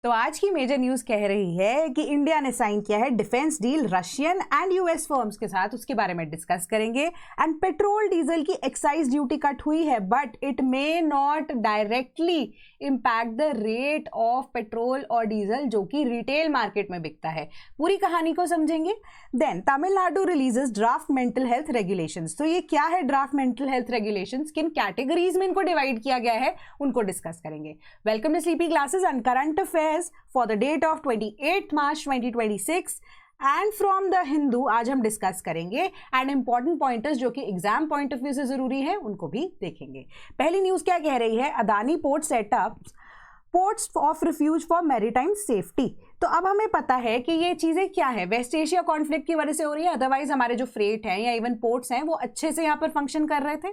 तो आज की मेजर न्यूज कह रही है कि इंडिया ने साइन किया है defence deal Russian and US firms के साथ, उसके बारे में डिस्कस करेंगे। एंड पेट्रोल डीजल की एक्साइज ड्यूटी कट हुई है, but it may not directly impact the rate of petrol और डीजल जो कि रिटेल मार्केट में बिकता है। पूरी कहानी को समझेंगे। Then Tamil Nadu releases draft mental health regulations. तो ये क्या है ड्राफ्ट मेंटल हेल्थ रेगुलेशंस, किन कैटेगरीज में इनको डिवाइड किया गया है, उनको डिस्कस करेंगे। Welcome to Sleepy Classes and current affairs for the date of 28 March 2026 and from the Hindu आज हम डिस्कस करेंगे एंड इंपॉर्टेंट पॉइंटर्स जो कि एग्जाम पॉइंट ऑफ व्यू से जरूरी है उनको भी देखेंगे। पहली न्यूज क्या कह रही है, Adani port setup ports of refuge for maritime safety. तो अब हमें पता है कि ये चीजें क्या है, वेस्ट एशिया कॉन्फ्लिक्ट की वजह से हो रही है। अदरवाइज हमारे जो फ्रेट हैं या इवन पोर्ट्स हैं वो अच्छे से यहाँ पर फंक्शन कर रहे थे,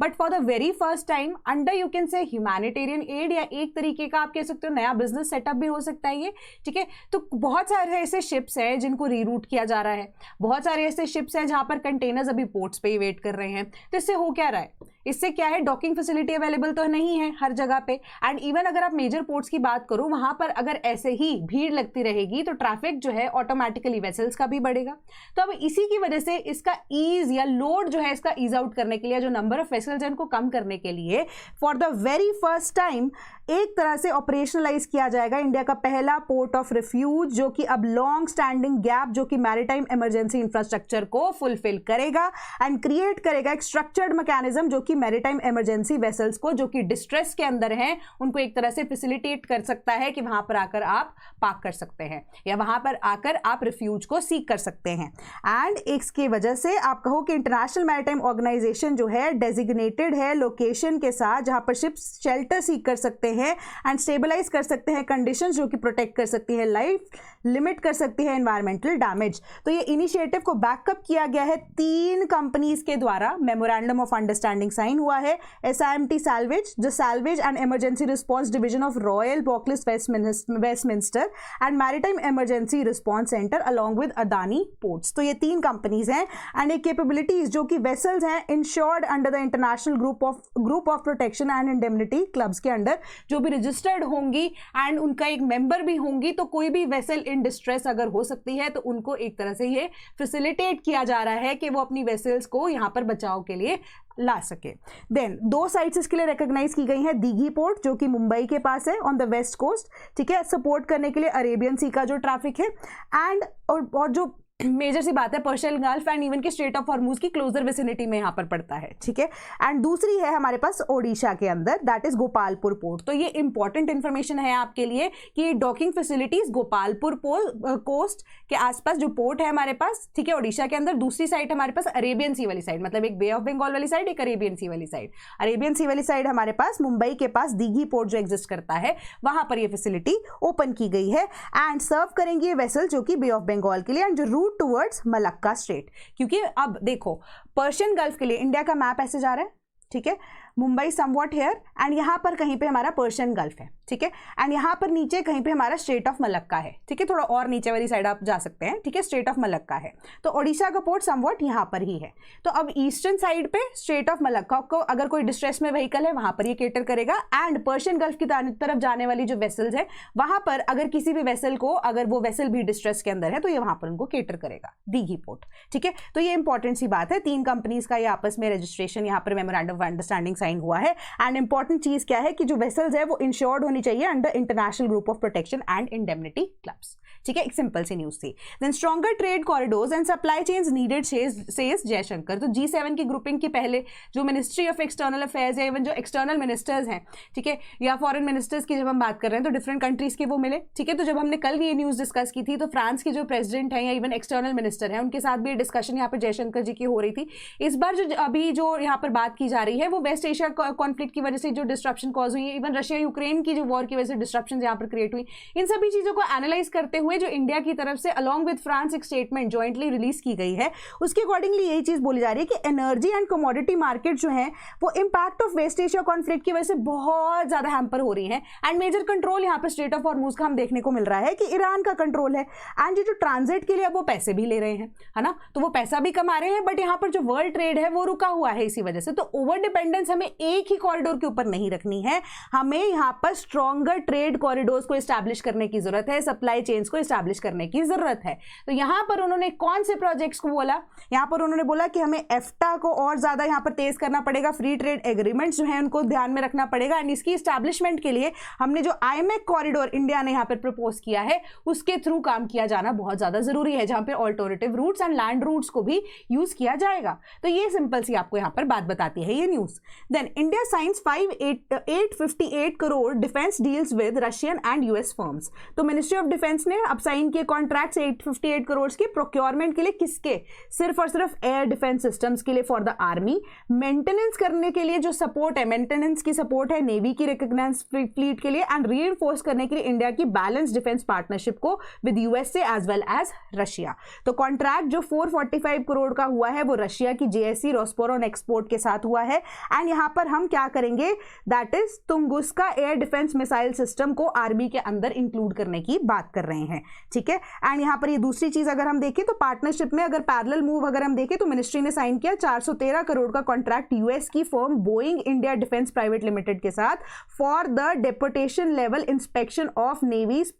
but for the very first time under you can से ह्यूमैनिटेरियन एड या एक तरीके का आप कह सकते हो नया बिजनेस सेटअप भी हो सकता है ये, ठीक है। तो बहुत सारे ऐसे शिप्स हैं जिनको रीरूट किया जा रहा है, बहुत सारे ऐसे शिप्स हैं जहां पर कंटेनर्स अभी पोर्ट्स पे ही वेट कर रहे हैं। तो इससे हो क्या रहा है, इससे क्या है, डॉकिंग फैसिलिटी अवेलेबल तो नहीं है हर जगह पे। एंड इवन अगर आप मेजर पोर्ट्स की बात करो वहां पर अगर ऐसे ही भीड़ लगती रहेगी तो ट्रैफिक जो है ऑटोमेटिकली वेसल्स का भी बढ़ेगा। तो अब इसी की वजह से इसका ईज या लोड जो है इसका ईज आउट करने के लिए, जो नंबर ऑफ वेसल्स है उनको कम करने के लिए for the very first time एक तरह से ऑपरेशनलाइज किया जाएगा इंडिया का पहला पोर्ट ऑफ रिफ्यूज, जो कि अब लॉन्ग स्टैंडिंग गैप जो कि मैरीटाइम इमरजेंसी इंफ्रास्ट्रक्चर को फुलफिल करेगा एंड क्रिएट करेगा एक स्ट्रक्चर्ड मैकेनिज्म जो कि मैरीटाइम इमरजेंसी वेसल्स को जो कि डिस्ट्रेस के अंदर हैं उनको एक तरह से फैसिलिटेट कर सकता है कि वहां पर आकर आप पार्क कर सकते हैं या वहां पर आकर आप रिफ्यूज को सीक कर सकते हैं। एंड इसकी वजह से आप कहो कि इंटरनेशनल मैरीटाइम ऑर्गेनाइजेशन जो है डेजिग्नेटेड है लोकेशन के साथ जहां पर शिप्स शेल्टर सीक कर सकते हैं एंड स्टेबलाइज कर सकते हैं कंडीशंस जो कि प्रोटेक्ट कर सकती है लाइफ, लिमिट कर सकती है एनवायरमेंटल डैमेज। तो ये इनिशिएटिव को बैकअप किया गया है 3 कंपनीज के द्वारा। मेमोरेंडम ऑफ अंडरस्टैंडिंग साइन हुआ है SIMT salvage, the salvage and emergency response division of royal Boskalis Westminster and maritime emergency response centre along with Adani ports. तो ये 3 कंपनीज हैं एंड एक कैपेबिलिटीज जो कि वेसल्स हैं insured under the international group of protection and indemnity clubs के under जो भी रजिस्टर्ड होंगी एंड उनका एक मेंबर भी होंगी। तो कोई भी वेसल इन डिस्ट्रेस अगर हो सकती है तो उनको एक तरह से ये फैसिलिटेट किया जा रहा है कि वो अपनी वेसल्स को यहां पर बचाव के लिए ला सके। देन 2 साइट्स इसके लिए रिकॉग्नाइज की गई हैं, दीघी पोर्ट जो कि मुंबई के पास है ऑन द वेस्ट कोस्ट, ठीक है, सपोर्ट करने के लिए अरेबियन सी का जो ट्रैफिक है एंड और जो मेजर सी बात है पर्शियन गल्फ एंड इवन के स्ट्रेट ऑफ हॉर्मुज की क्लोजर विसिनिटी में यहां पर पड़ता है, ठीक है। एंड दूसरी है हमारे पास ओडिशा के अंदर, दैट इज गोपालपुर पोर्ट। तो ये इंपॉर्टेंट इंफॉर्मेशन है आपके लिए कि डॉकिंग फैसिलिटीज गोपालपुर कोस्ट के आसपास जो पोर्ट है हमारे पास, ठीक है, ओडिशा के अंदर। दूसरी साइड हमारे पास अरेबियन सी वाली साइड, मतलब एक बे ऑफ बंगाल वाली साइड, एक अरेबियन सी वाली साइड। अरेबियन सी वाली साइड हमारे पास मुंबई के पास दीघी पोर्ट जो एग्जिस्ट करता है वहां पर यह फैसिलिटी ओपन की गई है एंड सर्व करेंगे ये वेसल जो कि बे ऑफ बंगाल के लिए एंड जो रूट टुवर्ड्स मलक्का स्ट्रेट। क्योंकि अब देखो पर्शियन गल्फ के लिए इंडिया का मैप ऐसे जा रहा है, ठीक है, मुंबई समवॉट हियर एंड यहाँ पर कहीं पे हमारा पर्शियन गल्फ है, ठीक है, एंड यहाँ पर नीचे कहीं पे हमारा स्ट्रेट ऑफ मलक्का है, ठीक है, थोड़ा और नीचे वाली साइड आप जा सकते हैं, ठीक है, स्ट्रेट ऑफ मलक्का है। तो ओडिशा का पोर्ट समवॉट यहाँ पर ही है। तो अब ईस्टर्न साइड पे स्ट्रेट ऑफ मलक्का को अगर कोई डिस्ट्रेस में व्हीकल है वहां पर ये केटर करेगा एंड पर्शियन गल्फ की तरफ जाने वाली जो वेसल्स है वहां पर अगर किसी भी वेसल को, अगर वो वेसल भी डिस्ट्रेस के अंदर है तो ये वहां पर उनको केटर करेगा, दीघी पोर्ट, ठीक है। तो ये इंपॉर्टेंट सी बात है, 3 कंपनीज का ये आपस में रजिस्ट्रेशन यहाँ पर मेमोरेंडम ऑफ अंडरस्टैंडिंग साइन हुआ है। एंड इंपॉर्टेंट चीज क्या है कि जो वेसल्स है वो इंश्योर्ड होनी चाहिए under international group of protection and indemnity clubs, ठीक है। एक सिंपल सी न्यूज थी। Then stronger trade corridors and supply chains needed says Jaishankar. तो G7 की ग्रुपिंग की पहले जो मिनिस्ट्री ऑफ एक्सटर्नल अफेयर्स है, इवन जो एक्सटर्नल मिनिस्टर्स हैं, ठीक है, या फॉरेन मिनिस्टर्स की जब हम बात कर रहे हैं तो डिफरेंट कंट्रीज के वो मिले, ठीक है। तो जब हमने कल ये न्यूज डिस्कस की थी तो फ्रांस के जो प्रेसिडेंट हैं या इवन एक्सटर्नल मिनिस्टर हैं उनके साथ भी डिस्कशन यहाँ पर जयशंकर जी की हो रही थी। इस बार जो अभी जो यहाँ पर बात की जा रही है वो वेस्ट एशिया कॉन्फ्लिक्ट की वजह से जो डिस्ट्रप्शन कॉज हुई है, इवन रशिया यूक्रेन की जो वॉर की वजह से डिस्ट्रप्शन यहाँ पर क्रिएट हुई, इन सभी चीजों को एनालाइज करते हुए जो इंडिया की तरफ से अलॉन्ग विद फ्रांस एक स्टेटमेंट जॉइंटली रिलीज की गई है, उसके अकॉर्डिंगली यही चीज बोली जा रही है कि एनर्जी एंड कमोडिटी मार्केट जो है वो impact of West Asia conflict की वजह से बहुत ज्यादा हैम्पर हो रही है एंड मेजर कंट्रोल यहाँ पर स्ट्रेट ऑफ हॉर्मुज का हम देखने को मिल रहा है कि ईरान का कंट्रोल है एंड जो ट्रांजिट के लिए अब वो पैसे भी ले रहे हैं, है ना, तो वो पैसा भी कमा रहे हैं, बट यहाँ पर जो वर्ल्ड ट्रेड है वो रुका हुआ है इसी वजह से। तो ओवर डिपेंडेंस हमें हमें एक ही कॉरिडोर के ऊपर नहीं रखनी है, हमें यहाँ पर स्ट्रॉन्गर ट्रेड कॉरिडोर्स को एस्टैब्लिश करने की जरूरत है, सप्लाई चेन्स को एस्टैब्लिश करने की जरूरत है। तो यहाँ पर उन्होंने कौन से प्रोजेक्ट्स को बोला, यहाँ पर उन्होंने बोला कि हमें एफ्टा को और ज्यादा यहाँ पर तेज करना पड़ेगा, फ्री ट्रेड एग्रीमेंट्स जो है उनको ध्यान में रखना पड़ेगा, एंड इसकी एस्टैब्लिशमेंट के लिए हमने जो आईमेक कॉरिडोर इंडिया ने यहाँ पर प्रपोज किया है उसके थ्रू काम किया जाना बहुत ज्यादा जरूरी है, जहां पे alternative routes and land routes को भी यूज किया जाएगा। तो ये सिंपल सी आपको यहाँ पर बात बताती है ये news. Then India signs 858 crore defence deals with Russian and US firms. तो मिनिस्ट्री ऑफ डिफेंस ने अब साइन किए कॉन्ट्रैक्ट्स 858 करोड़ के प्रोक्योरमेंट के लिए, किसके, सिर्फ और सिर्फ एयर डिफेंस सिस्टम्स के लिए फॉर द आर्मी, मेंटेनेंस करने के लिए जो सपोर्ट है, मेंटेनेंस की सपोर्ट है नेवी की रिकॉग्नाइज्ड फ्लीट के लिए, एंड रीइंफोर्स करने के लिए इंडिया की बैलेंस डिफेंस पार्टनरशिप को with USA as well as Russia. तो कॉन्ट्रैक्ट जो 445 करोड़ का हुआ है वो रशिया की जेएससी रोस्पोरोन एक्सपोर्ट के साथ हुआ है, एंड यहां पर हम क्या करेंगे, that is Tunguska air defence missile system को आर्मी के अंदर इंक्लूड करने की बात कर रहे हैं, ठीक है। एंड यहां पर ये दूसरी चीज अगर हम देखें तो पार्टनरशिप में अगर पैरेलल मूव अगर हम देखें तो मिनिस्ट्री ने साइन किया 413 करोड़ का कॉन्ट्रैक्ट यूएस की firm Boeing India defence private limited के साथ for the deputation level inspection of navy's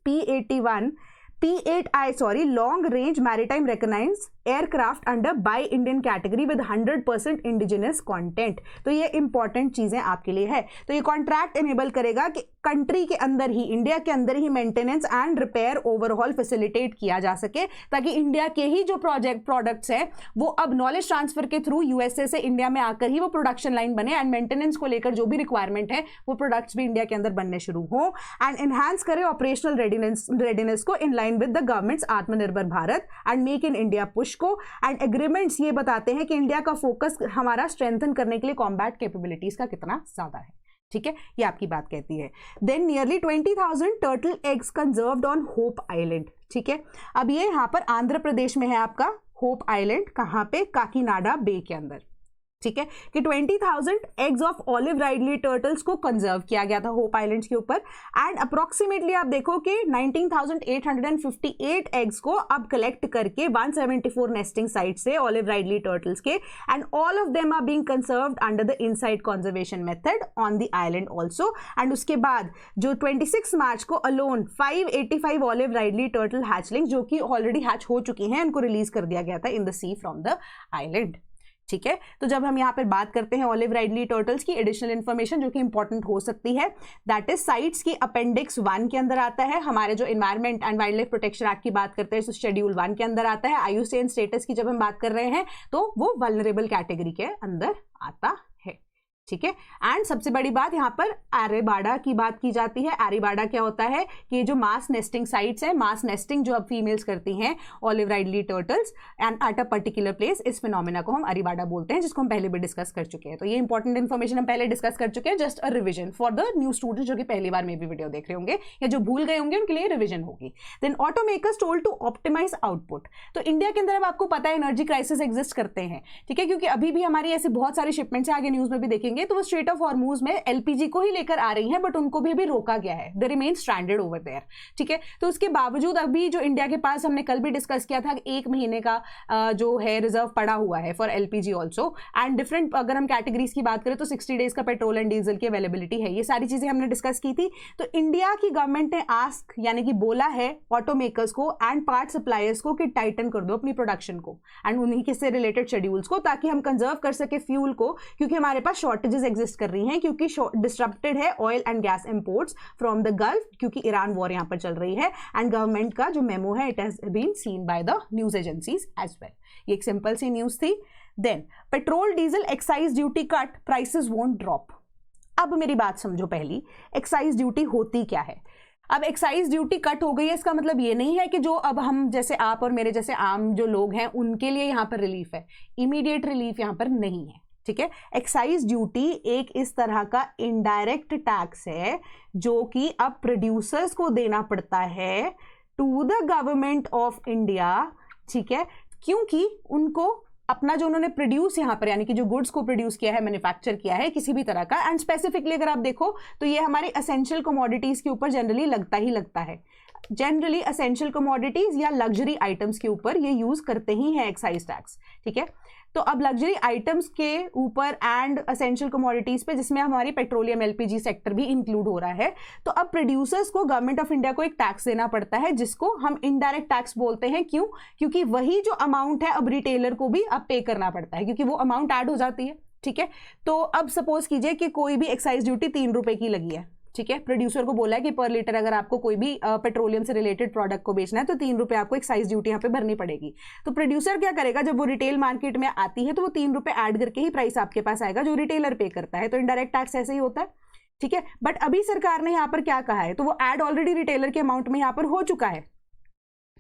P8I long range maritime recognised aircraft under buy Indian category with 100% indigenous content. तो ये इंपॉर्टेंट चीजें आपके लिए है। तो ये कॉन्ट्रैक्ट इनेबल करेगा कि कंट्री के अंदर ही, इंडिया के अंदर ही maintenance and repair overall facilitate किया जा सके, ताकि इंडिया के ही जो प्रोडक्ट्स हैं वो अब नॉलेज ट्रांसफर के थ्रू यूएसए से इंडिया में आकर ही वो प्रोडक्शन लाइन बने, एंड मेंटेनेंस को लेकर जो भी रिक्वायरमेंट है वो प्रोडक्ट्स भी इंडिया के अंदर बनने शुरू हो, एंड एनहांस करे ऑपरेशनल रेडीनेस को in line with the government's Aatmanirbhar Bharat and make in India push को। एंड एग्रीमेंट्स ये बताते हैं कि इंडिया का फोकस हमारा स्ट्रेंथन करने के लिए कॉम्बैट कैपेबिलिटीज का कितना ज्यादा है, ठीक है, ये आपकी बात कहती है। Then nearly 20,000 turtle eggs conserved on Hope Island, ठीक है। अब ये यहाँ पर आंध्र प्रदेश में है आपका होप आइलैंड, कहाँ पे, काकीनाडा बे के अंदर, ठीक है, कि 20,000 eggs of olive ridley turtles को कंजर्व किया गया था होप आइलैंड्स के ऊपर, एंड अप्रोक्सीमेटली आप देखो कि 19,858 एग्स को अब कलेक्ट करके 174 नेस्टिंग साइट से ऑलिव राइडली टर्टल्स के, and all of them are being conserved under the inside conservation method on the island also. And उसके बाद जो 26 मार्च को alone 585 olive ridley turtle hatchling जो कि ऑलरेडी हैच हो चुकी हैं, उनको रिलीज कर दिया गया था in the sea from the island, ठीक है। तो जब हम यहाँ पर बात करते हैं ऑलिव राइडली टर्टल्स की एडिशनल इन्फॉर्मेशन जो कि इंपॉर्टेंट हो सकती है, दैट इज साइट्स की अपेंडिक्स 1 के अंदर आता है। हमारे जो environment and wild life protection act की बात करते हैं तो शेड्यूल 1 के अंदर आता है। आईयूसीएन स्टेटस की जब हम बात कर रहे हैं तो वो वल्नरेबल कैटेगरी के अंदर आता है, ठीक है। एंड सबसे बड़ी बात यहाँ पर एरेबाडा की बात की जाती है। एरेबाडा क्या होता है कि ये जो मास नेस्टिंग साइट्स है, मास नेस्टिंग जो अब फीमेल्स करती हैं olive ridley turtles and at a particular place, इस फिनोमेना को हम एरेबाडा बोलते हैं, जिसको हम पहले भी डिस्कस कर चुके हैं। तो ये इंपॉर्टेंट इन्फॉर्मेशन हम पहले डिस्कस कर चुके हैं, just a revision for the new student जो कि पहली बार में भी वीडियो देख रहे होंगे या जो भूल गए होंगे उनके लिए रिविजन होगी। Then automakers told to optimise output. तो इंडिया के अंदर अब आपको पता है एनर्जी क्राइसिस एग्जिस्ट करते हैं, ठीक है, क्योंकि अभी भी हमारी ऐसी बहुत सारी शिपमेंट्स आगे न्यूज में भी देखेंगे तो वो स्ट्रेट ऑफ हॉर्मूज में एलपीजी को ही लेकर आ रही हैं, बट उनको भी अभी रोका गया है, they remain stranded over there, ठीक है। तो उसके बावजूद अभी जो इंडिया के पास, हमने कल भी डिस्कस किया था, 1 महीने का जो है रिजर्व पड़ा हुआ है for LPG also, and different अगर हम कैटेगरीज की बात करें तो 60 डेज का पेट्रोल एंड डीजल की अवेलेबिलिटी है। ये सारी चीजें हमने डिस्कस की थी। तो इंडिया की गवर्नमेंट ने आस्क यानी कि बोला है ऑटोमेकर्स को एंड पार्ट सप्लायर्स को कि टाइटन कर दो अपनी प्रोडक्शन को एंड उन्हीं के से रिलेटेड शेड्यूल्स को, ताकि हम कंजर्व कर सके फ्यूल को, क्योंकि हमारे पास शॉर्टेजेस एग्जिस्ट कर रही हैं, क्योंकि डिस्ट्रप्टेड है oil and gas imports from the gulf, क्योंकि ईरान वॉर यहां पर चल रही है। एंड गवर्नमेंट का जो मेमो है it has been seen by the news agencies as well. ये एक सिंपल सी न्यूज थी। Then petrol diesel excise duty cut, prices won't drop. अब मेरी बात समझो, पहली एक्साइज ड्यूटी होती क्या है। अब एक्साइज ड्यूटी कट हो गई है, इसका मतलब ये नहीं है कि जो अब हम जैसे आप और मेरे जैसे आम जो लोग हैं उनके लिए यहां पर रिलीफ है, इमीडिएट रिलीफ यहां पर नहीं है, ठीक है। एक्साइज ड्यूटी एक इस तरह का इनडायरेक्ट टैक्स है जो कि अब प्रोड्यूसर्स को देना पड़ता है to the government of India, ठीक है, क्योंकि उनको अपना जो उन्होंने प्रोड्यूस यहाँ पर यानी कि जो गुड्स को प्रोड्यूस किया है, मैन्युफैक्चर किया है किसी भी तरह का, एंड स्पेसिफिकली अगर आप देखो तो ये हमारे एसेंशियल कमोडिटीज के ऊपर जनरली लगता ही लगता है। जनरली एसेंशियल कमोडिटीज या लग्जरी आइटम्स के ऊपर ये यूज करते ही हैं एक्साइज टैक्स, ठीक है। तो अब लग्जरी आइटम्स के ऊपर एंड एसेंशियल कमोडिटीज पे, जिसमें हमारी पेट्रोलियम एलपीजी सेक्टर भी इंक्लूड हो रहा है, तो अब प्रोड्यूसर्स को गवर्नमेंट ऑफ इंडिया को एक टैक्स देना पड़ता है जिसको हम इनडायरेक्ट टैक्स बोलते हैं। क्यों? क्योंकि वही जो अमाउंट है अब रिटेलर को भी अब पे करना पड़ता है, क्योंकि वो अमाउंट ऐड हो जाती है, ठीक है। तो अब सपोज कीजिए कि कोई भी एक्साइज ड्यूटी 3 रुपए की लगी है, ठीक है। प्रोड्यूसर को बोला है कि पर लीटर अगर आपको कोई भी पेट्रोलियम से रिलेटेड प्रोडक्ट को बेचना है तो 3 रुपए आपको एक्साइज ड्यूटी यहाँ पे भरनी पड़ेगी। तो प्रोड्यूसर क्या करेगा, जब वो रिटेल मार्केट में आती है तो वो 3 रुपए ऐड करके ही प्राइस आपके पास आएगा जो रिटेलर पे करता है। तो इनडायरेक्ट टैक्स ऐसे ही होता है, ठीक है। बट अभी सरकार ने यहाँ पर क्या कहा है, तो वो ऐड ऑलरेडी रिटेलर के अमाउंट में यहाँ पर हो चुका है,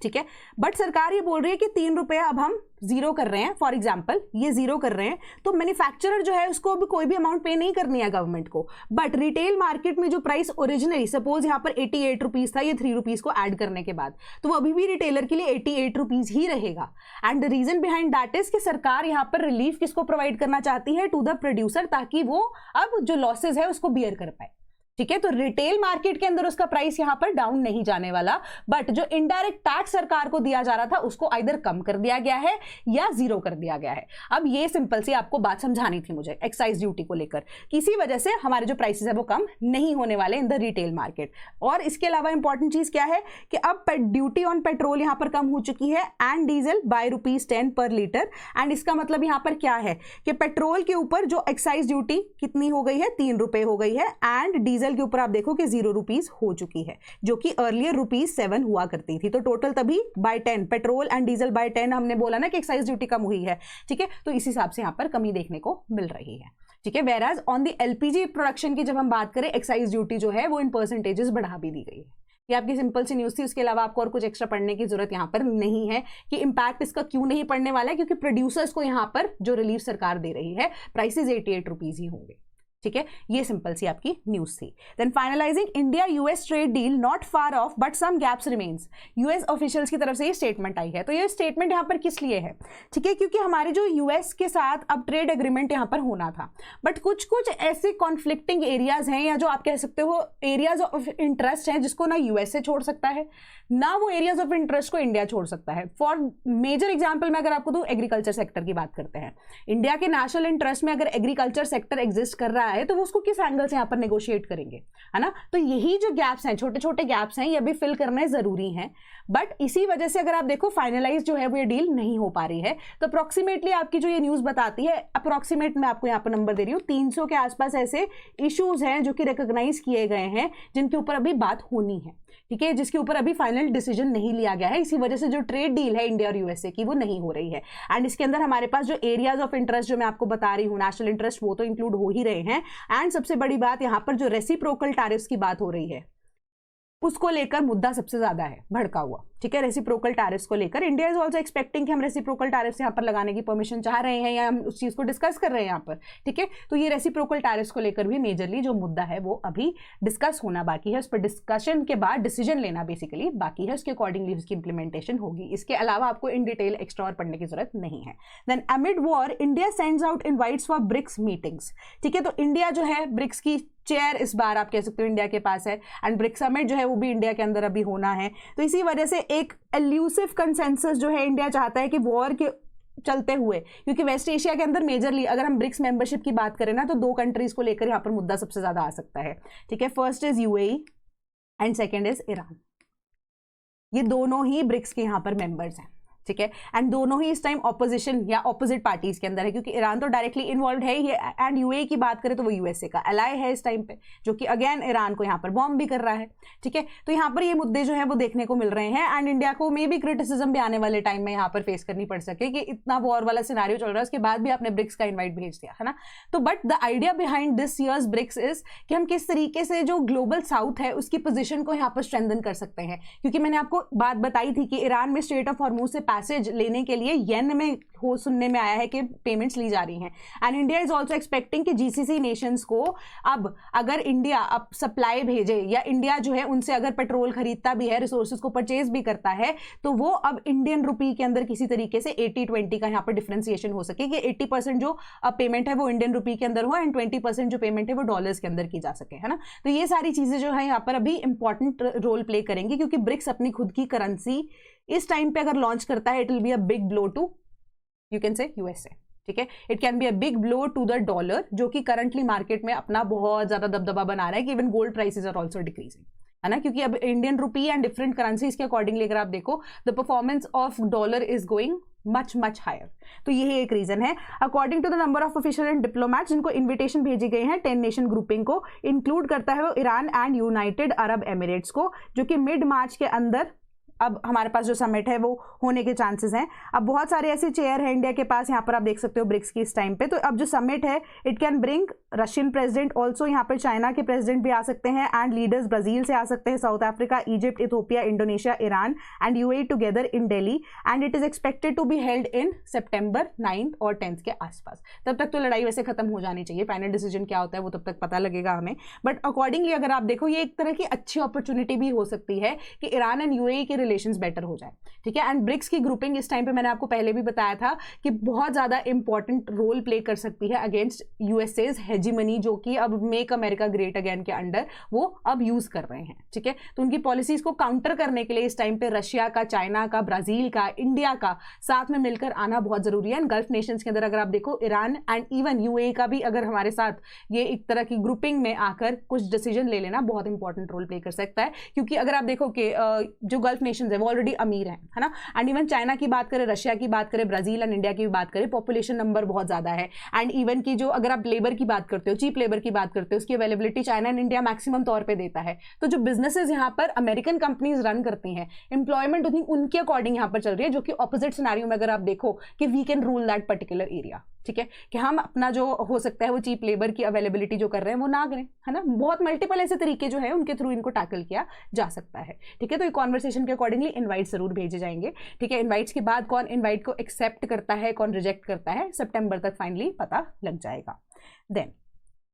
ठीक है। बट सरकार ये बोल रही है कि 3 रुपए अब हम जीरो कर रहे हैं, फॉर एग्जांपल ये जीरो कर रहे हैं, तो मैन्युफैक्चरर जो है उसको अभी कोई भी अमाउंट पे नहीं करनी है गवर्नमेंट को। बट रिटेल मार्केट में जो प्राइस ओरिजिनली सपोज यहाँ पर 88 रुपीज था, ये 3 रुपीज को ऐड करने के बाद, तो वो अभी भी रिटेलर के लिए 88 रुपीज ही रहेगा। And the reason behind that is कि सरकार यहाँ पर रिलीफ किसको प्रोवाइड करना चाहती है, टू द प्रोड्यूसर, ताकि वो अब जो लॉसेज है उसको बियर कर पाए, ठीक है। तो रिटेल मार्केट के अंदर उसका प्राइस यहां पर डाउन नहीं जाने वाला, बट जो इनडायरेक्ट टैक्स सरकार को दिया जा रहा था उसको आइदर कम कर दिया गया है या जीरो कर दिया गया है। अब ये सिंपल सी आपको बात समझानी थी मुझे एक्साइज ड्यूटी को लेकर, किसी वजह से हमारे जो प्राइसेस है वो कम नहीं होने वाले इन द रिटेल मार्केट। और इसके अलावा इंपॉर्टेंट चीज क्या है कि अब ड्यूटी ऑन पेट्रोल यहां पर कम हो चुकी है एंड डीजल बाय ₹10 पर लीटर। एंड इसका मतलब यहां पर क्या है कि पेट्रोल के ऊपर जो एक्साइज ड्यूटी कितनी हो गई है, 3 रुपए हो गई है, एंड डीजल के ऊपर आप देखो कि 0 रुपीज हो चुकी है, जो कि अर्लियर ₹7 हुआ करती थी। तो टोटल तभी by 10 petrol and diesel by 10 हमने बोला ना कि एक्साइज ड्यूटी कम हुई है, ठीक है। तो इस हिसाब से यहां पर कमी देखने को मिल रही है, ठीक है। वेराज ऑन द एलपीजी प्रोडक्शन की जब हम बात करें, एक्साइज ड्यूटी जो है वो इन परसेंटेजेस बढ़ा भी दी गई है। ये आपकी सिंपल सी न्यूज़ थी, उसके अलावा आपको और कुछ एक्स्ट्रा पढ़ने की जरूरत यहाँ पर नहीं है कि इंपैक्ट इसका क्यों नहीं पड़ने वाला है, क्योंकि प्रोड्यूसर्स को यहाँ पर जो रिलीफ सरकार दे रही है प्राइसेस 88 रुपीज ही होंगे, ठीक है। ये सिंपल सी आपकी न्यूज थी। Then finalising India US trade deal not far off but some gaps remains, US officials की तरफ से ये स्टेटमेंट आई है। तो ये स्टेटमेंट यहाँ पर किस लिए है, ठीक है, क्योंकि हमारे जो यूएस के साथ अब ट्रेड एग्रीमेंट यहाँ पर होना था, बट कुछ कुछ ऐसे कॉन्फ्लिक्टिंग एरियाज हैं, या जो आप कह सकते हो एरियाज ऑफ इंटरेस्ट हैं, जिसको ना यूएसए छोड़ सकता है ना वो एरियाज ऑफ इंटरेस्ट को इंडिया छोड़ सकता है। फॉर मेजर एग्जाम्पल मैं अगर आपको दूं, एग्रीकल्चर सेक्टर की बात करते हैं। इंडिया के नेशनल इंटरेस्ट में अगर एग्रीकल्चर सेक्टर एग्जिस्ट कर रहा है तो वो उसको किस एंगल से यहाँ पर नेगोशिएट करेंगे, है ना। तो यही जो गैप्स हैं, छोटे छोटे गैप्स हैं, ये भी फिल करने जरूरी हैं। बट इसी वजह से अगर आप देखो फाइनलाइज जो है वो ये डील नहीं हो पा रही है। तो अप्रोक्सीमेटली आपकी जो ये न्यूज बताती है, अप्रोक्सीमेट मैं आपको यहाँ पर नंबर दे रही हूँ, 300 के आसपास ऐसे इश्यूज हैं जो कि रिकॉग्नाइज किए गए हैं, जिनके ऊपर अभी बात होनी है, ठीक है, जिसके ऊपर अभी फाइनल डिसीजन नहीं लिया गया है। इसी वजह से जो ट्रेड डील है इंडिया और यूएसए की वो नहीं हो रही है। एंड इसके अंदर हमारे पास जो एरियाज ऑफ इंटरेस्ट जो मैं आपको बता रही हूँ, नेशनल इंटरेस्ट, वो तो इंक्लूड हो ही रहे हैं। एंड सबसे बड़ी बात यहाँ पर जो रेसिप्रोकल टैरिफ्स की बात हो रही है उसको लेकर मुद्दा सबसे ज्यादा है भड़का हुआ, ठीक है। रेसिप्रोकल टैरिफ्स को लेकर इंडिया इज आल्सो एक्सपेक्टिंग कि हम रेसिप्रोकल टैरिफ्स यहाँ पर लगाने की परमिशन चाह रहे हैं, या हम उस चीज को डिस्कस कर रहे हैं यहाँ पर, ठीक है। तो ये रेसिप्रोकल टैरिफ्स को लेकर भी मेजरली जो मुद्दा है वो अभी डिस्कस होना बाकी है, उस पर डिस्कशन के बाद डिसीजन लेना बेसिकली बाकी है, उसके अकॉर्डिंगली उसकी इंप्लीमेंटेशन होगी। इसके अलावा आपको इन डिटेल एक्स्ट्रा और पढ़ने की जरूरत नहीं है। Then amid war India sends out invites for BRICS meetings, ठीक है। तो इंडिया जो है ब्रिक्स की चेयर इस बार आप कह सकते हो इंडिया के पास है, एंड ब्रिक्स समिट जो है वो भी इंडिया के अंदर अभी होना है। तो इसी वजह से एक एल्यूसिव कंसेंसस जो है इंडिया चाहता है कि वॉर के चलते हुए, क्योंकि वेस्ट एशिया के अंदर मेजरली अगर हम ब्रिक्स मेंबरशिप की बात करें ना, तो 2 कंट्रीज को लेकर यहाँ पर मुद्दा सबसे ज्यादा आ सकता है, ठीक है। First is UAE and second is Iran. ये दोनों ही ब्रिक्स के यहाँ पर मेंबर्स हैं, ठीक है। एंड दोनों ही इस टाइम ऑपोजिशन या ऑपोजिट पार्टीज के अंदर है, क्योंकि ईरान तो डायरेक्टली इन्वॉल्व है ही, एंड यूएई की बात करें तो वो यूएसए का अलाय है इस टाइम पे, जो कि अगेन ईरान को यहाँ पर बॉम्ब भी कर रहा है, ठीक है। तो यहाँ पर ये मुद्दे जो है वो देखने को मिल रहे हैं, एंड इंडिया को मे बी क्रिटिसिज्म भी आने वाले टाइम में यहाँ पर फेस करनी पड़ सके कि इतना वॉर वाला सिनारियो चल रहा है, उसके बाद भी आपने ब्रिक्स का इन्वाइट भेज दिया, है ना। तो but the idea behind this year's BRICS is कि हम किस तरीके से जो ग्लोबल साउथ है उसकी पोजिशन को यहाँ पर स्ट्रेंथन कर सकते हैं, क्योंकि मैंने आपको बात बताई थी कि ईरान में स्ट्रेट ऑफ हॉर्मूज से पैसेज लेने के लिए येन में हो सुनने में आया है कि पेमेंट्स ली जा रही हैं। And India is also expecting कि जीसीसी नेशंस को अब अगर इंडिया अब सप्लाई भेजे या इंडिया जो है उनसे अगर पेट्रोल खरीदता भी है, रिसोर्सेज को परचेज भी करता है, तो वो अब इंडियन रुपी के अंदर किसी तरीके से 80-20 का यहाँ पर डिफरेंशिएशन हो सके कि 80% जो पेमेंट है वो इंडियन रुपी के अंदर हो एंड 20% जो पेमेंट है वो डॉलर्स के अंदर की जा सके, है ना। तो ये सारी चीजें जो है यहाँ पर अभी इंपॉर्टेंट रोल प्ले करेंगी, क्योंकि ब्रिक्स अपनी खुद की करेंसी इस टाइम पे अगर लॉन्च करता है, it will be a big blow to you can say USA, ठीक है। It can be a big blow to the dollar, जो कि करंटली मार्केट में अपना बहुत ज्यादा दबदबा बना रहा है कि even gold prices are also decreasing, है ना, क्योंकि अब Indian rupee and different currencies के अकॉर्डिंगली अगर आप देखो the performance of dollar is going much higher. तो यही एक रीजन है। According to the number of official and diplomats जिनको इन्विटेशन भेजी गई है 10 नेशन ग्रुपिंग को इंक्लूड करता है वो Iran and United Arab Emirates को, जो कि मिड मार्च के अंदर अब हमारे पास जो समिट है वो होने के चांसेस हैं। अब बहुत सारे ऐसे चेयर हैं इंडिया के पास, यहाँ पर आप देख सकते हो ब्रिक्स की इस टाइम पे। तो अब जो समिट है it can bring Russian president also, यहाँ पर चाइना के प्रेसिडेंट भी आ सकते हैं एंड लीडर्स ब्राजील से आ सकते हैं, South Africa, Egypt, Ethiopia, Indonesia, Iran and UAE together in Delhi and it is expected to be held in September 9 और 10 के आसपास। तब तक तो लड़ाई वैसे खत्म हो जानी चाहिए, फाइनल डिसीजन क्या होता है वो तब तक पता लगेगा हमें, बट अकॉर्डिंगली अगर आप देखो ये एक तरह की अच्छी अपॉर्चुनिटी भी हो सकती है कि ईरान एंड यूएई के रिलेशंस बेटर हो जाए, ठीक है। एंड ब्रिक्स की ग्रुपिंग इस टाइम पे मैंने आपको पहले भी बताया था कि बहुत ज्यादा इंपॉर्टेंट रोल प्ले कर सकती है अगेंस्ट यूएसए's हेजीमनी, जो कि अब मेक अमेरिका ग्रेट अगेन के अंडर वो अब यूज कर रहे हैं, ठीक है। तो उनकी पॉलिसीज को काउंटर करने के लिए इस टाइम पे रशिया का, चाइना का, ब्राजील का, इंडिया का साथ में मिलकर आना बहुत जरूरी है। एंड गल्फ नेशंस के अंदर अगर आप देखो ईरान एंड इवन यूएई का भी अगर हमारे साथ ये एक तरह की ग्रुपिंग में आकर कुछ डिसीजन ले लेना बहुत इंपॉर्टेंट रोल प्ले कर सकता है, क्योंकि अगर आप देखो कि जो गल्फ नेशंस है वो ऑलरेडी अमीर है ना। एंड इवन चाइना की बात करें, रशिया की बात करें, ब्राजील एंड इंडिया की भी बात करें, पॉपुलेशन नंबर बहुत ज्यादा है। एंड इवन की जो अगर आप लेबर की बात करते हो, चीप लेबर की बात करते हो, उसकी availability China and India maximum तौर पे देता है। तो जो बिजनेसेस यहाँ पर अमेरिकन कंपनीज रन करती हैं, एम्प्लॉयमेंट उनके अकॉर्डिंग यहाँ पर चल रही है, जो कि ऑपोजिट सिनेरियो में अगर आप देखो कि we can rule that particular area, ठीक है, कि हम अपना जो हो सकता है वो चीप लेबर की अवेलेबिलिटी जो कर रहे हैं वो ना करें, है ना। बहुत मल्टीपल ऐसे तरीके जो है उनके थ्रू इनको टैकल किया जा सकता है, ठीक है। तो ये कॉन्वर्सेशन के अकॉर्डिंगली इनवाइट जरूर भेजे जाएंगे, ठीक है। इनवाइट्स के बाद कौन इनवाइट को एक्सेप्ट करता है, कौन रिजेक्ट करता है, सितंबर तक फाइनली पता लग जाएगा। देन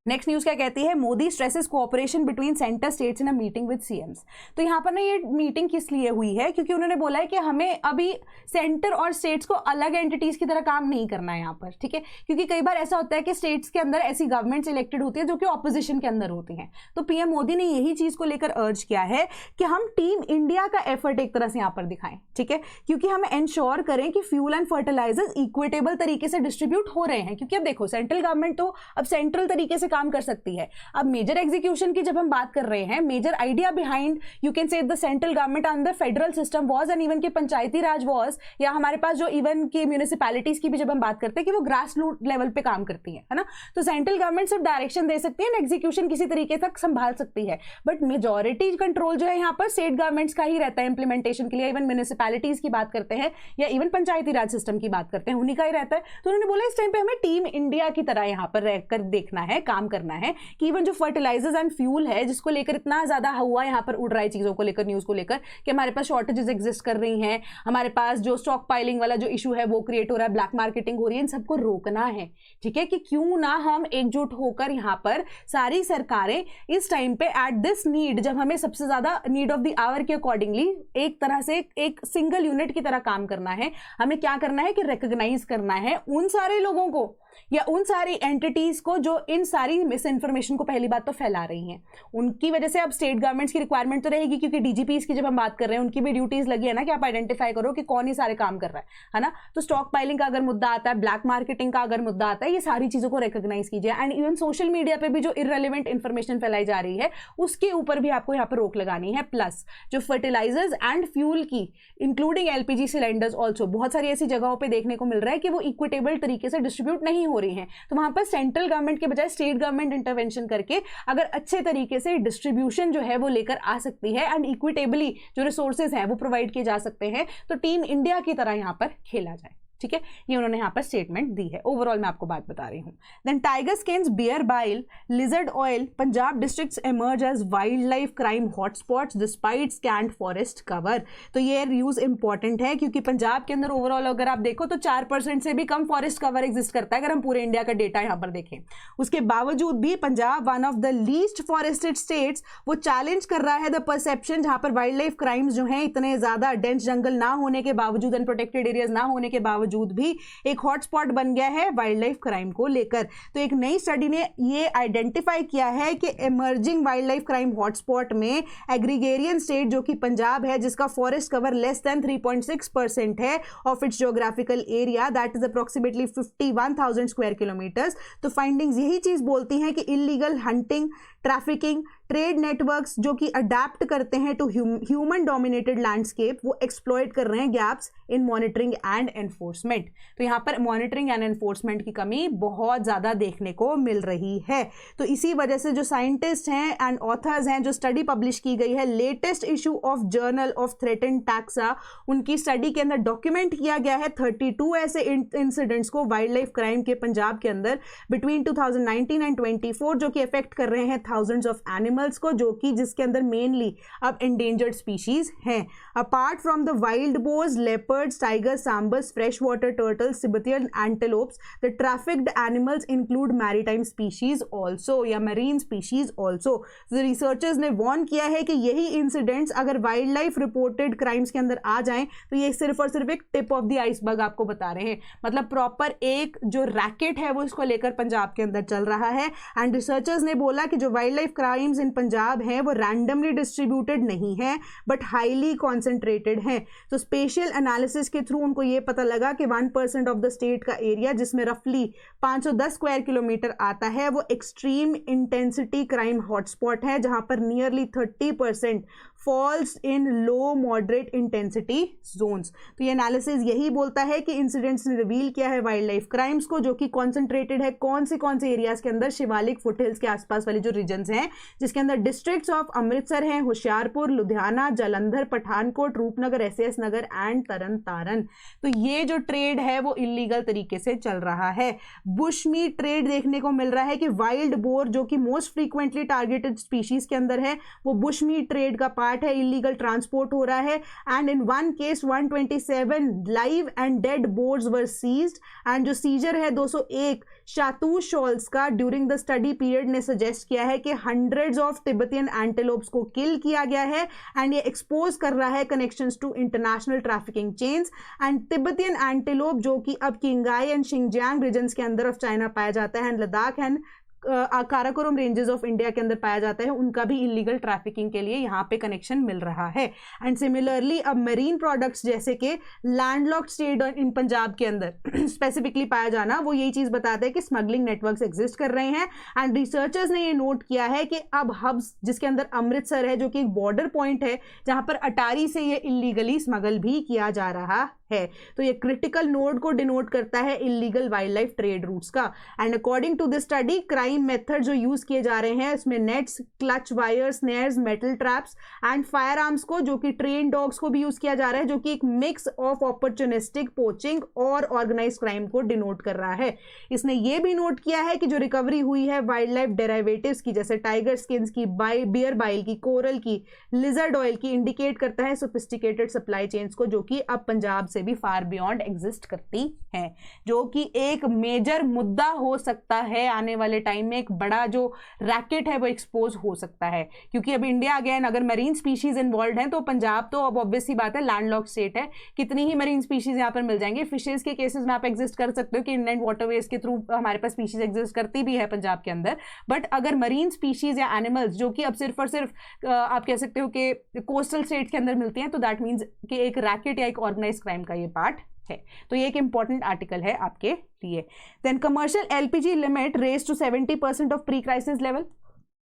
नेक्स्ट न्यूज क्या कहती है, Modi stresses cooperation between centre states in a meeting with CM's. तो यहाँ पर ना ये मीटिंग किस लिए हुई है, क्योंकि उन्होंने बोला है कि हमें अभी सेंटर और स्टेट्स को अलग एंटिटीज की तरह काम नहीं करना है यहाँ पर, ठीक है। क्योंकि कई बार ऐसा होता है कि स्टेट्स के अंदर ऐसी गवर्नमेंट्स इलेक्टेड होती है जो कि ऑपोजिशन के अंदर होती हैं। तो पीएम मोदी ने यही चीज को लेकर अर्ज किया है कि हम टीम इंडिया का एफर्ट एक तरह से यहाँ पर दिखाएं, ठीक है, क्योंकि हम इंश्योर करें कि फ्यूल एंड फर्टिलाइजर्स इक्विटेबल तरीके से डिस्ट्रीब्यूट हो रहे हैं। क्योंकि अब देखो सेंट्रल गवर्नमेंट तो अब सेंट्रल तरीके से काम कर सकती है। अब मेजर एग्जीक्यूशन की जब हम बात कर रहे हैं, major idea behind you can say the central government on the federal system was and even की पंचायती राज वाज, या हमारे पास जो इवन की म्यूनिसिपैलिटीज की भी जब हम बात करते हैं कि वो ग्रास रूट लेवल पे काम करती है ना। तो सेंट्रल गवर्नमेंट सिर्फ डायरेक्शन दे सकती है, एग्जीक्यूशन किसी तरीके तक संभाल सकती है, बट मेजॉरिटी कंट्रोल जो है यहाँ पर स्टेट गवर्नमेंट्स का ही रहता है इंप्लीमेंटेशन के लिए। इवन म्यूनिसिपैलिटीज की बात करते हैं या इवन पंचायती राज सिस्टम की बात करते हैं, उन्हीं का ही रहता है। तो उन्होंने बोला इस टाइम पे हमें टीम इंडिया की तरह यहाँ पर रहकर देखना है, काम करना है कि इवन जो फर्टिलाइजर्स एंड फ्यूल है जिसको लेकर इतना ज्यादा हुआ यहाँ पर उड़ रहा है चीजों को लेकर, न्यूज को लेकर कि हमारे पास शॉर्टेजेस एग्जिस्ट कर रही हैं, हमारे पास जो स्टॉक पाइलिंग वाला जो इशू है वो क्रिएट हो रहा है, ब्लैक मार्केटिंग हो रही है, इन सबको रोकना है, ठीक है। कि क्यों ना हम एकजुट होकर यहाँ पर सारी सरकारें इस टाइम पे एट दिस नीड, जब हमें सबसे ज्यादा नीड ऑफ द आवर के अकॉर्डिंगली एक तरह से एक सिंगल यूनिट की तरह काम करना है। हमें क्या करना है कि रिकॉग्नाइज करना है उन सारे लोगों को या उन सारी एंटिटीज को जो इन सारी मिस इन्फॉर्मेशन को पहली बात तो फैला रही हैं। उनकी वजह से अब स्टेट गवर्नमेंट्स की रिक्वायरमेंट तो रहेगी, क्योंकि डीजीपीज की जब हम बात कर रहे हैं उनकी भी ड्यूटीज लगी है ना कि आप आइडेंटिफाई करो कि कौन ही सारे काम कर रहा है ना। तो स्टॉक पाइलिंग का अगर मुद्दा आता है, ब्लैक मार्केटिंग का अगर मुद्दा आता है, ये सारी चीजों को रिकॉग्नाइज कीजिए। एंड इवन सोशल मीडिया पे भी जो इररेलेवेंट इन्फॉर्मेशन फैलाई जा रही है उसके ऊपर भी आपको यहाँ पर रोक लगानी है। प्लस जो फर्टिलाइजर्स एंड फ्यूल की इंक्लूडिंग एलपीजी सिलेंडर्स ऑल्सो बहुत सारी ऐसी जगहों पर देखने को मिल रहा है कि वो इक्विटेबल तरीके से डिस्ट्रीब्यूट नहीं हो रही है। तो वहां पर सेंट्रल गवर्नमेंट के बजाय स्टेट गवर्नमेंट इंटरवेंशन करके अगर अच्छे तरीके से डिस्ट्रीब्यूशन जो है वो लेकर आ सकती है एंड इक्विटेबली जो रिसोर्सेज हैं वो प्रोवाइड किए जा सकते हैं, तो टीम इंडिया की तरह यहां पर खेला जाए, ठीक है, ये उन्होंने यहाँ पर स्टेटमेंट दी है। ओवरऑल मैं आपको बात बता रही हूँ। Then tiger skins, bear bile, lizard oil, Punjab districts emerge as wild life crime hotspots despite scant forest cover. तो ये यूज इंपॉर्टेंट है क्योंकि पंजाब के अंदर ओवरऑल अगर आप देखो तो 4% से भी कम फॉरेस्ट कवर एग्जिस्ट करता है अगर हम पूरे इंडिया का डेटा यहाँ पर देखें। उसके बावजूद भी Punjab, one of the least forested states, वो चैलेंज कर रहा है द परसेप्शन, जहां पर वाइल्ड लाइफ क्राइम्स जो हैं इतने ज्यादा डेंस जंगल ना होने के बावजूद, अनप्रोटेक्टेड एरियाज ना होने के बावजूद भी एक हॉटस्पॉट बन गया है वाइल्ड लाइफ क्राइम को लेकर। तो एक नई स्टडी ने ये आइडेंटिफाई किया है कि emerging wild life crime hotspot में एग्रीगेरियन स्टेट जो कि पंजाब है, जिसका फॉरेस्ट कवर लेस देन 3.6% है of its geographical area, that is approximately 51,000 square kilometres. तो फाइंडिंग्स यही चीज बोलती हैं कि illegal hunting, trafficking, trade networks जो कि अडेप्ट करते हैं टू ह्यूमन डोमिनेटेड लैंडस्केप, वो एक्सप्लॉइट कर रहे हैं gaps in monitoring and enforcement. तो यहाँ पर मॉनिटरिंग एंड एनफोर्समेंट की कमी बहुत ज़्यादा देखने को मिल रही है। तो इसी वजह से जो साइंटिस्ट हैं एंड ऑथर्स हैं, जो स्टडी पब्लिश की गई है latest issue of journal of threatened taxa, उनकी स्टडी के अंदर डॉक्यूमेंट किया गया है 32 ऐसे इंसिडेंट्स को वाइल्ड लाइफ क्राइम के पंजाब के अंदर बिटवीन 2019 एंड 24, जो कि अफेक्ट कर रहे हैं थाउजेंड्स ऑफ एनिमल्स को, जो कि जिसके अंदर मेनली अब एंडेंजर्ड स्पीशीज हैं। Apart from the wild boars, leopards, tigers, sambars, fresh water turtles, Tibetan antelopes, the trafficked animals include maritime species also या मरीन स्पीशीज ऑल्सो। रिसर्चर्स ने वार्न किया है कि यही इंसिडेंट्स अगर वाइल्ड लाइफ रिपोर्टेड क्राइम्स के अंदर आ जाएं तो ये सिर्फ और सिर्फ एक टिप ऑफ द आइसबर्ग आपको बता रहे हैं। मतलब प्रॉपर एक जो रैकेट है वो इसको लेकर पंजाब के अंदर चल रहा है। एंड रिसर्चर्स ने बोला कि जो वाइल्ड लाइफ क्राइम्स इन पंजाब हैं वो रैंडमली डिस्ट्रीब्यूटेड नहीं है बट हाईली कॉन्सेंट्रेटेड हैं। तो स्पेशल एनालिसिस के थ्रू उनको ये पता लगा कि 1% ऑफ द स्टेट का एरिया, जिसमें रफली 510 स्क्वायर किलोमीटर आता है, वो एक्सट्रीम इंटेंसिटी क्राइम हॉटस्पॉट है, जहां पर nearly 30% falls in low moderate intensity zones. तो ये एनालिसिस यही बोलता है कि इंसिडेंट्स ने रिवील किया है वाइल्ड लाइफ क्राइम्स को, जो कि कॉन्सेंट्रेटेड है कौन से एरियाज के अंदर, शिवालिक फुटहिल्स के आसपास वाले जो रीजन्स हैं, जिसके अंदर डिस्ट्रिक्ट्स ऑफ अमृतसर हैं, होशियारपुर, लुधियाना, जालंधर, पठानकोट, रूपनगर, एसएस नगर एंड तरन तारन। तो ये जो ट्रेड है वो इलीगल तरीके से चल रहा है। बुश मीट ट्रेड देखने को मिल रहा है कि वाइल्ड बोर, जो कि मोस्ट फ्रीक्वेंटली टारगेटेड स्पीशीज के अंदर है, वो बुश मीट ट्रेड का पार्ट है, इलीगल ट्रांसपोर्ट हो रहा है। And in one case 127 live and dead boars were seized, and जो सीजर है 201 शातूश शॉल्स का ड्यूरिंग द स्टडी पीरियड ने सजेस्ट किया है कि हंड्रेड्स ऑफ तिब्बतियन एंटेलोप्स को किल किया गया है। एंड ये एक्सपोज कर रहा है connections to international trafficking chains. And Tibetan antelope, जो कि अब किंगाई एंड शिंगजियांग रीजन्स के अंदर ऑफ चाइना पाया जाता है, and Ladakh and Karakoram ranges of India के अंदर पाया जाता है, उनका भी इलीगल ट्रैफिकिंग के लिए यहाँ पे कनेक्शन मिल रहा है। एंड सिमिलरली अब मरीन प्रोडक्ट्स जैसे कि लैंडलॉक्ड स्टेट इन पंजाब के अंदर स्पेसिफिकली पाया जाना, वो यही चीज़ बताता है कि स्मगलिंग नेटवर्क्स एग्जिस्ट कर रहे हैं। एंड रिसर्चर्स ने ये नोट किया है कि अब हब्स, जिसके अंदर अमृतसर है, जो कि एक बॉर्डर पॉइंट है जहाँ पर अटारी से ये इलीगली स्मगल भी किया जा रहा है। तो ये क्रिटिकल नोड को डिनोट करता है illegal wild life trade routes का। And according to this study, crime method जो यूज किए जा रहे हैं इसमें nets, clutch wires, snares, metal traps and fire arms को, जो कि ट्रेन डॉग्स को भी यूज किया जा रहा है, जो कि एक मिक्स ऑफ अपॉर्चुनिस्टिक पोचिंग और ऑर्गेनाइज क्राइम को डिनोट कर रहा है। इसने ये भी नोट किया है कि जो रिकवरी हुई है वाइल्ड लाइफ डेरिवेटिव्स की, जैसे टाइगर स्किन्स की, बियर बाइल की, कोरल की, लिजर्ड ऑयल की, इंडिकेट करता है सोफिस्टिकेटेड सप्लाई चेन्स को, जो कि अब पंजाब से भी फार बियॉन्ड एग्जिस्ट करती हैं, जो कि एक मेजर मुद्दा हो सकता है आने वाले टाइम में। एक बड़ा जो रैकेट है वो एक्सपोज हो सकता है, क्योंकि अब इंडिया अगेन अगर मरीन स्पीशीज इन्वॉल्व हैं तो पंजाब तो अब ऑब्वियस सी बात है लैंडलॉक स्टेट है, कितनी ही मरीन स्पीशीज यहाँ पर मिल जाएंगे। फिशेज के केसेस में आप एग्जिस्ट कर सकते हो कि इंलैंड वाटरवेज के थ्रू हमारे पास स्पीशीज एग्जिस्ट करती भी है पंजाब के अंदर, बट अगर मरीन स्पीशीज या एनिमल्स जो कि अब सिर्फ और सिर्फ आप कह सकते हो कि कोस्टल स्टेट के अंदर मिलती हैं, तो दैट मीन्स कि एक रैकेट या एक ऑर्गेनाइज क्राइम का ये पार्ट है। तो ये एक इंपॉर्टेंट आर्टिकल है आपके लिए। Then commercial LPG limit raised to 70% of pre crisis level.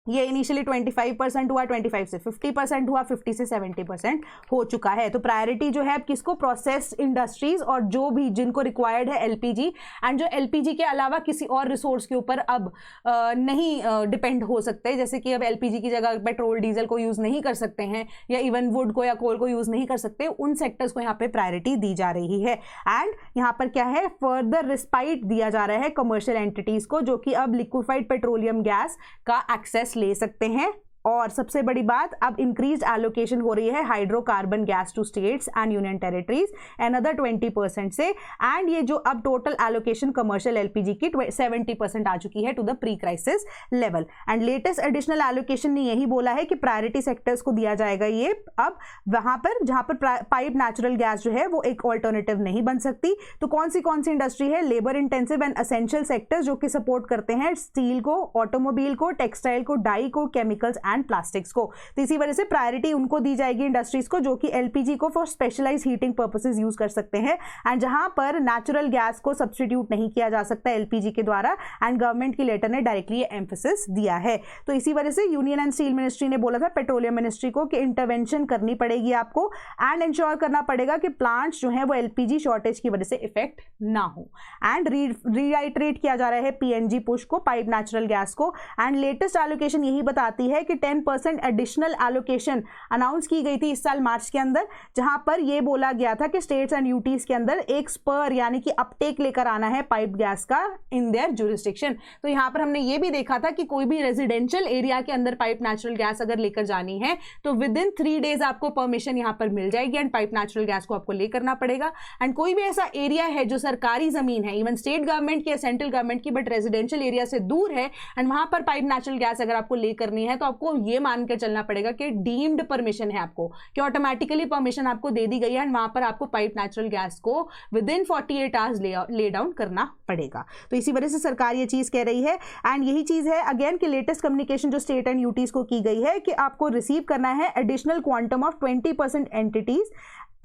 ये इनिशियली 25% हुआ, 25 से 50% हुआ, 50 से 70% हो चुका है। तो प्रायोरिटी जो है अब किसको, प्रोसेस इंडस्ट्रीज और जो भी जिनको रिक्वायर्ड है एलपीजी, एंड जो एलपीजी के अलावा किसी और रिसोर्स के ऊपर अब नहीं डिपेंड हो सकते, जैसे कि अब एलपीजी की जगह पेट्रोल डीजल को यूज नहीं कर सकते हैं या इवन वुड को या कोल को यूज नहीं कर सकते, उन सेक्टर्स को यहाँ पे प्रायोरिटी दी जा रही है। एंड यहाँ पर क्या है, फर्दर रिस्पाइट दिया जा रहा है कमर्शियल एंटिटीज को, जो कि अब लिक्विफाइड पेट्रोलियम गैस का एक्सेस ले सकते हैं। और सबसे बड़ी बात, अब इंक्रीज एलोकेशन हो रही है hydrocarbon gas to states and union territories another 20% से, एंड ये जो अब टोटल एलोकेशन कमर्शियल एलपीजी की 70% आ चुकी है to the pre crisis level. And latest additional allocation ने यही बोला है कि प्रायोरिटी सेक्टर्स को दिया जाएगा ये अब वहां पर जहां पर पाइप नेचुरल गैस जो है वो एक ऑल्टरनेटिव नहीं बन सकती। तो कौन सी इंडस्ट्री है, labour intensive and essential sectors जो कि सपोर्ट करते हैं स्टील को, ऑटोमोबाइल को, टेक्सटाइल को, डाई को, केमिकल्स एंड प्लास्टिक्स को। तो इसी वजह से प्रायोरिटी उनको दी जाएगी इंडस्ट्रीज को जो कि एलपीजी को for specialise heating purposes use कर सकते हैं, एंड जहां पर नेचुरल गैस को सब्स्टिट्यूट नहीं किया जा सकता एलपीजी के द्वारा, एंड गवर्नमेंट की लेटर ने डायरेक्टली ये एम्फेसिस दिया है। तो इसी वजह से यूनियन एंड स्टील मिनिस्ट्री ने बोला था पेट्रोलियम मिनिस्ट्री को कि इंटरवेंशन करनी पड़ेगी आपको, एंड इंश्योर करना पड़ेगा कि प्लांट्स जो है वो एलपीजी शॉर्टेज की वजह से इफेक्ट ना हो। एंड रीआइट्रेट किया जा रहा है पीएनजी पुश को, पाइप नेचुरल गैस को, एंड लेटेस्ट एलोकेशन यही बताती है कि 10% एडिशनल एलोकेशन अनाउंस की गई थी इस साल मार्च के अंदर, जहां पर यह बोला गया था कि स्टेट्स एंड यूटीज के अंदर एक स्पर यानी कि अपटेक लेकर आना है पाइप गैस का इन देयर जुरिस्डिक्शन। तो यहां पर हमने ये भी देखा था कि कोई भी रेजिडेंशियल एरिया के अंदर पाइप नेचुरल गैस अगर लेकर जानी है तो विद इन 3 डेज आपको परमिशन यहां पर मिल जाएगी, एंड पाइप नेचुरल गैस को आपको ले करना पड़ेगा। एंड कोई भी ऐसा एरिया है जो सरकारी जमीन है, इवन स्टेट गवर्नमेंट की या सेंट्रल गवर्नमेंट की, बट रेजिडेंशियल एरिया से दूर है, एंड वहां पर पाइप नेचुरल गैस अगर आपको ले करनी है तो आपको ये मान के चलना पड़ेगा कि डीम्ड परमिशन है आपको, कि ऑटोमेटिकली परमिशन आपको दे दी गई है, एंड वहां पर आपको पाइप नेचुरल गैस को with in 48 hours lay down करना पड़ेगा। तो इसी वजह से सरकार ये चीज कह रही है, एंड यही चीज है अगेन कि लेटेस्ट कम्युनिकेशन जो स्टेट एंड यूटीज को की गई है कि आपको रिसीव करना है additional quantum of 20% entities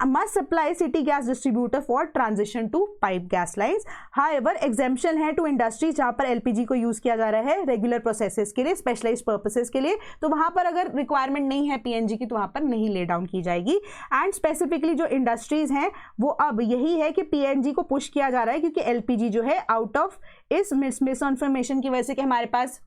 must supply city gas distributor for transition to pipe gas lines. However, exemption है to industries जहाँ पर LPG को यूज किया जा रहा है रेगुलर प्रोसेसेस के लिए, स्पेशलाइज्ड पर्पसेस के लिए, तो वहाँ पर अगर रिक्वायरमेंट नहीं है PNG की तो वहाँ पर नहीं ले डाउन की जाएगी। एंड स्पेसिफिकली जो इंडस्ट्रीज हैं वो अब यही है कि PNG को पुश किया जा रहा है क्योंकि LPG जो है आउट ऑफ इस मिसइंफॉर्मेशन की वजह से कि हमारे पास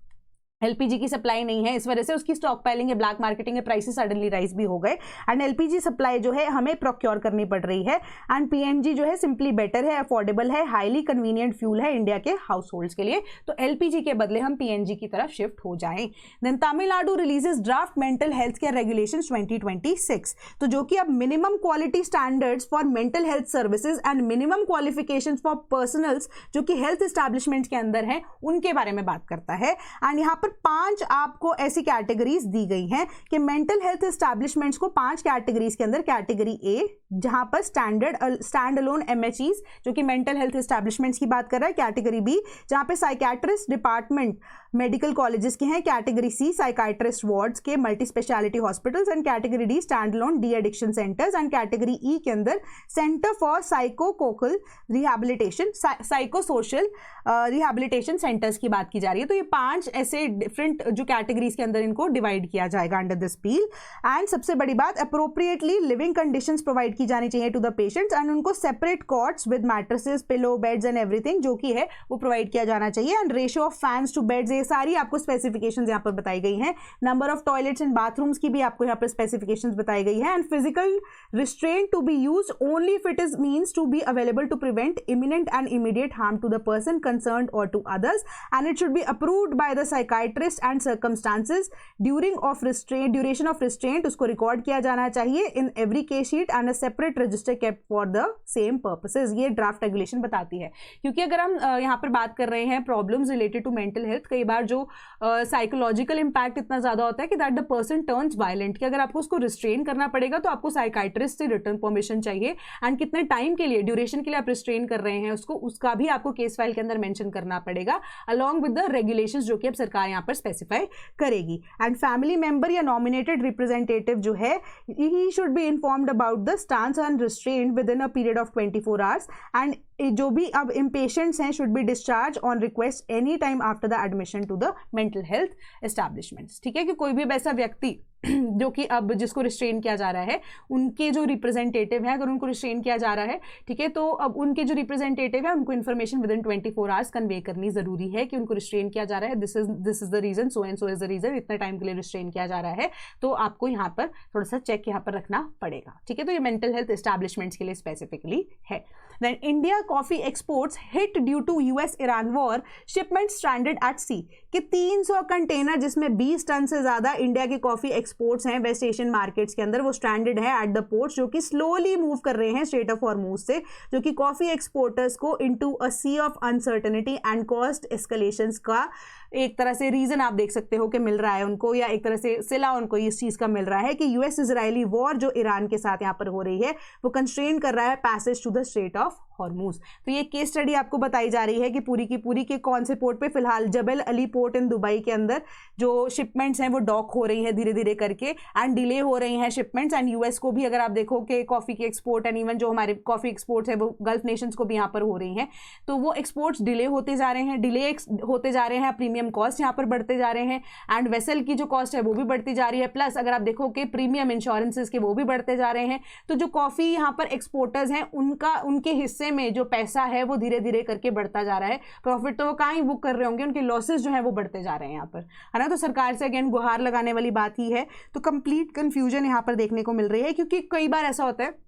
एलपीजी की सप्लाई नहीं है, इस वजह से उसकी स्टॉक पाइलिंग या ब्लैक मार्केटिंग के प्राइसेस सडनली राइज भी हो गए, एंड एलपीजी सप्लाई जो है हमें प्रोक्योर करनी पड़ रही है। एंड पीएनजी जो है सिंपली बेटर है, अफोर्डेबल है, हाईली कन्वीनियंट फ्यूल है इंडिया के हाउस होल्ड्स के लिए, तो एलपीजी के बदले हम पीएनजी की तरफ शिफ्ट हो जाएं। Then Tamil Nadu releases draft mental health care regulations 2026, तो जो कि अब minimum quality standards for mental health services and minimum qualifications for personnels जो कि हेल्थ एस्टैब्लिशमेंट के अंदर हैं उनके बारे में बात करता है। एंड यहाँ पर 5 आपको ऐसी कैटेगरीज दी गई हैं कि मेंटल हेल्थ एस्टैब्लिशमेंट्स को 5 कैटेगरीज के अंदर, कैटेगरी ए जहां पर स्टैंड अलोन एमएचईज जो कि मेंटल हेल्थ एस्टैब्लिशमेंट्स की बात कर रहा है, कैटेगरी बी जहां पे साइकियाट्रिस्ट डिपार्टमेंट मेडिकल कॉलेजेस के हैं, कैटेगरी सी साइकियाट्रिस्ट वार्ड्स के multi speciality hospitals, and category D stand alone de addiction centres, and category E के अंदर centre for psychosocial rehabilitation psycho social rehabilitation centres की बात की जा रही है। तो ये 5 ऐसे डिफरेंट जो कैटेगरीज के अंदर इनको डिवाइड किया जाएगा अंडर दिस बिल। एंड सबसे बड़ी बात, अप्रोप्रिएटली लिविंग कंडीशंस प्रोवाइड की जानी चाहिए टू द पेशेंट्स, एंड उनको separate cots with mattresses, pillow, beds and everything जो कि है वो प्रोवाइड किया जाना चाहिए, and ratio of fans to beds, ये सारी आपको स्पेसिफिकेशंस यहाँ पर बताई गई हैं। Number of toilets and bathrooms की भी आपको यहाँ पर स्पेसिफिकेशंस बताई गई है, and physical restraint to be used only if it is means to be available to prevent imminent and immediate harm to the person concerned और to others, and it should be approved by the psychiatrist and circumstances duration of restraint उसको record किया जाना चाहिए in every case sheet and a separate register kept for the same purposes। ये draft regulation बताती है, क्योंकि अगर हम यहाँ पर बात कर रहे हैं problems related to mental health, कई बार जो साइकोलॉजिकल इम्पैक्ट इतना ज्यादा होता है कि that the person turns violent, कि अगर आपको उसको रिस्ट्रेन करना पड़ेगा तो आपको साइकाइट्रिस्ट से रिटर्न परमिशन चाहिए, एंड कितने टाइम के लिए, ड्यूरेशन के लिए आप रिस्ट्रेन कर रहे हैं उसको, उसका भी आपको केस फाइल के अंदर मेंशन करना पड़ेगा अलॉन्ग विद द रेगुलेशंस जो कि अब सरकार यहाँ पर स्पेसिफाई करेगी। एंड फैमिली मेंबर या नॉमिनेटेड रिप्रेजेंटेटिव जो है he should be informed about the stance on restraint with in a period of 24 hours, and जो भी अब इम्पेशेंट्स हैं should be discharge on request any time after the admission to the mental health establishments. ठीक है, कि कोई भी ऐसा व्यक्ति जो कि अब जिसको रिस्ट्रेन किया जा रहा है, उनके जो रिप्रेजेंटेटिव हैं, अगर उनको रिस्ट्रेन किया जा रहा है, ठीक है, तो अब उनके जो रिप्रेजेंटेटिव है उनको information with in 24 hours convey करनी जरूरी है कि उनको रिस्ट्रेन किया जा रहा है, this is the reason, so and so is the reason, इतने टाइम के लिए रिस्ट्रेन किया जा रहा है, तो आपको यहाँ पर थोड़ा सा चेक यहाँ पर रखना पड़ेगा। ठीक है, तो ये मेंटल हेल्थ एस्टैब्लिशमेंट्स के लिए स्पेसिफिकली है। Then India coffee exports hit due to US Iran war, shipment stranded at sea, कि 300 कंटेनर जिसमें 20 टन से ज्यादा इंडिया के कॉफी एक्सपोर्ट्स हैं वेस्ट एशियन मार्केट्स के अंदर, वो स्ट्रैंडेड है एट द पोर्ट्स, जो कि स्लोली मूव कर रहे हैं स्ट्रेट ऑफ हॉर्मूज से, जो कि कॉफी एक्सपोर्टर्स को into a sea of uncertainty and cost escalations का एक तरह से रीजन आप देख सकते हो कि मिल रहा है उनको, या एक तरह से सिला उनको इस चीज का मिल रहा है कि यूएस इजरायली वॉर जो ईरान के साथ यहाँ पर हो रही है वो कंस्ट्रेन कर रहा है passage to the strait of Hormuz. तो ये केस स्टडी आपको बताई जा रही है कि पूरी की पूरी के कौन से पोर्ट पे, फिलहाल जबल अली पोर्ट इन दुबई के अंदर जो शिपमेंट्स हैं वो डॉक हो रही है धीरे धीरे करके, एंड डिले हो रही हैं शिपमेंट्स, एंड यूएस को भी अगर आप देखो कि कॉफी के एक्सपोर्ट एंड इवन जो हमारे कॉफी एक्सपोर्ट्स है वो गल्फ नेशंस को भी यहाँ पर हो रही हैं, तो वो एक्सपोर्ट्स डिले होते जा रहे हैं, प्रीमियम कॉस्ट यहाँ पर बढ़ते जा रहे हैं, एंड वेसल की जो कॉस्ट है वो भी बढ़ती जा रही है, प्लस अगर आप देखो कि प्रीमियम इंश्योरेंसेस के वो भी बढ़ते जा रहे हैं। तो जो कॉफी यहाँ पर एक्सपोर्टर्स हैं उनके हिस्से में जो पैसा है वो धीरे धीरे करके बढ़ता जा रहा है, प्रॉफिट तो वो कहाँ ही बुक कर रहे होंगे, उनके लॉसेस जो है वो बढ़ते जा रहे हैं यहाँ पर, है ना। तो सरकार से अगेन गुहार लगाने वाली बात ही है। तो कंप्लीट कंफ्यूजन यहाँ पर देखने को मिल रही है, क्योंकि कई बार ऐसा होता है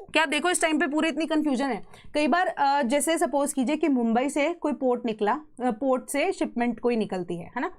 क्या, देखो इस टाइम पे पूरे इतनी कंफ्यूजन है, कई बार जैसे सपोज कीजिए कि मुंबई से कोई पोर्ट निकला, पोर्ट से शिपमेंट कोई निकलती है ना,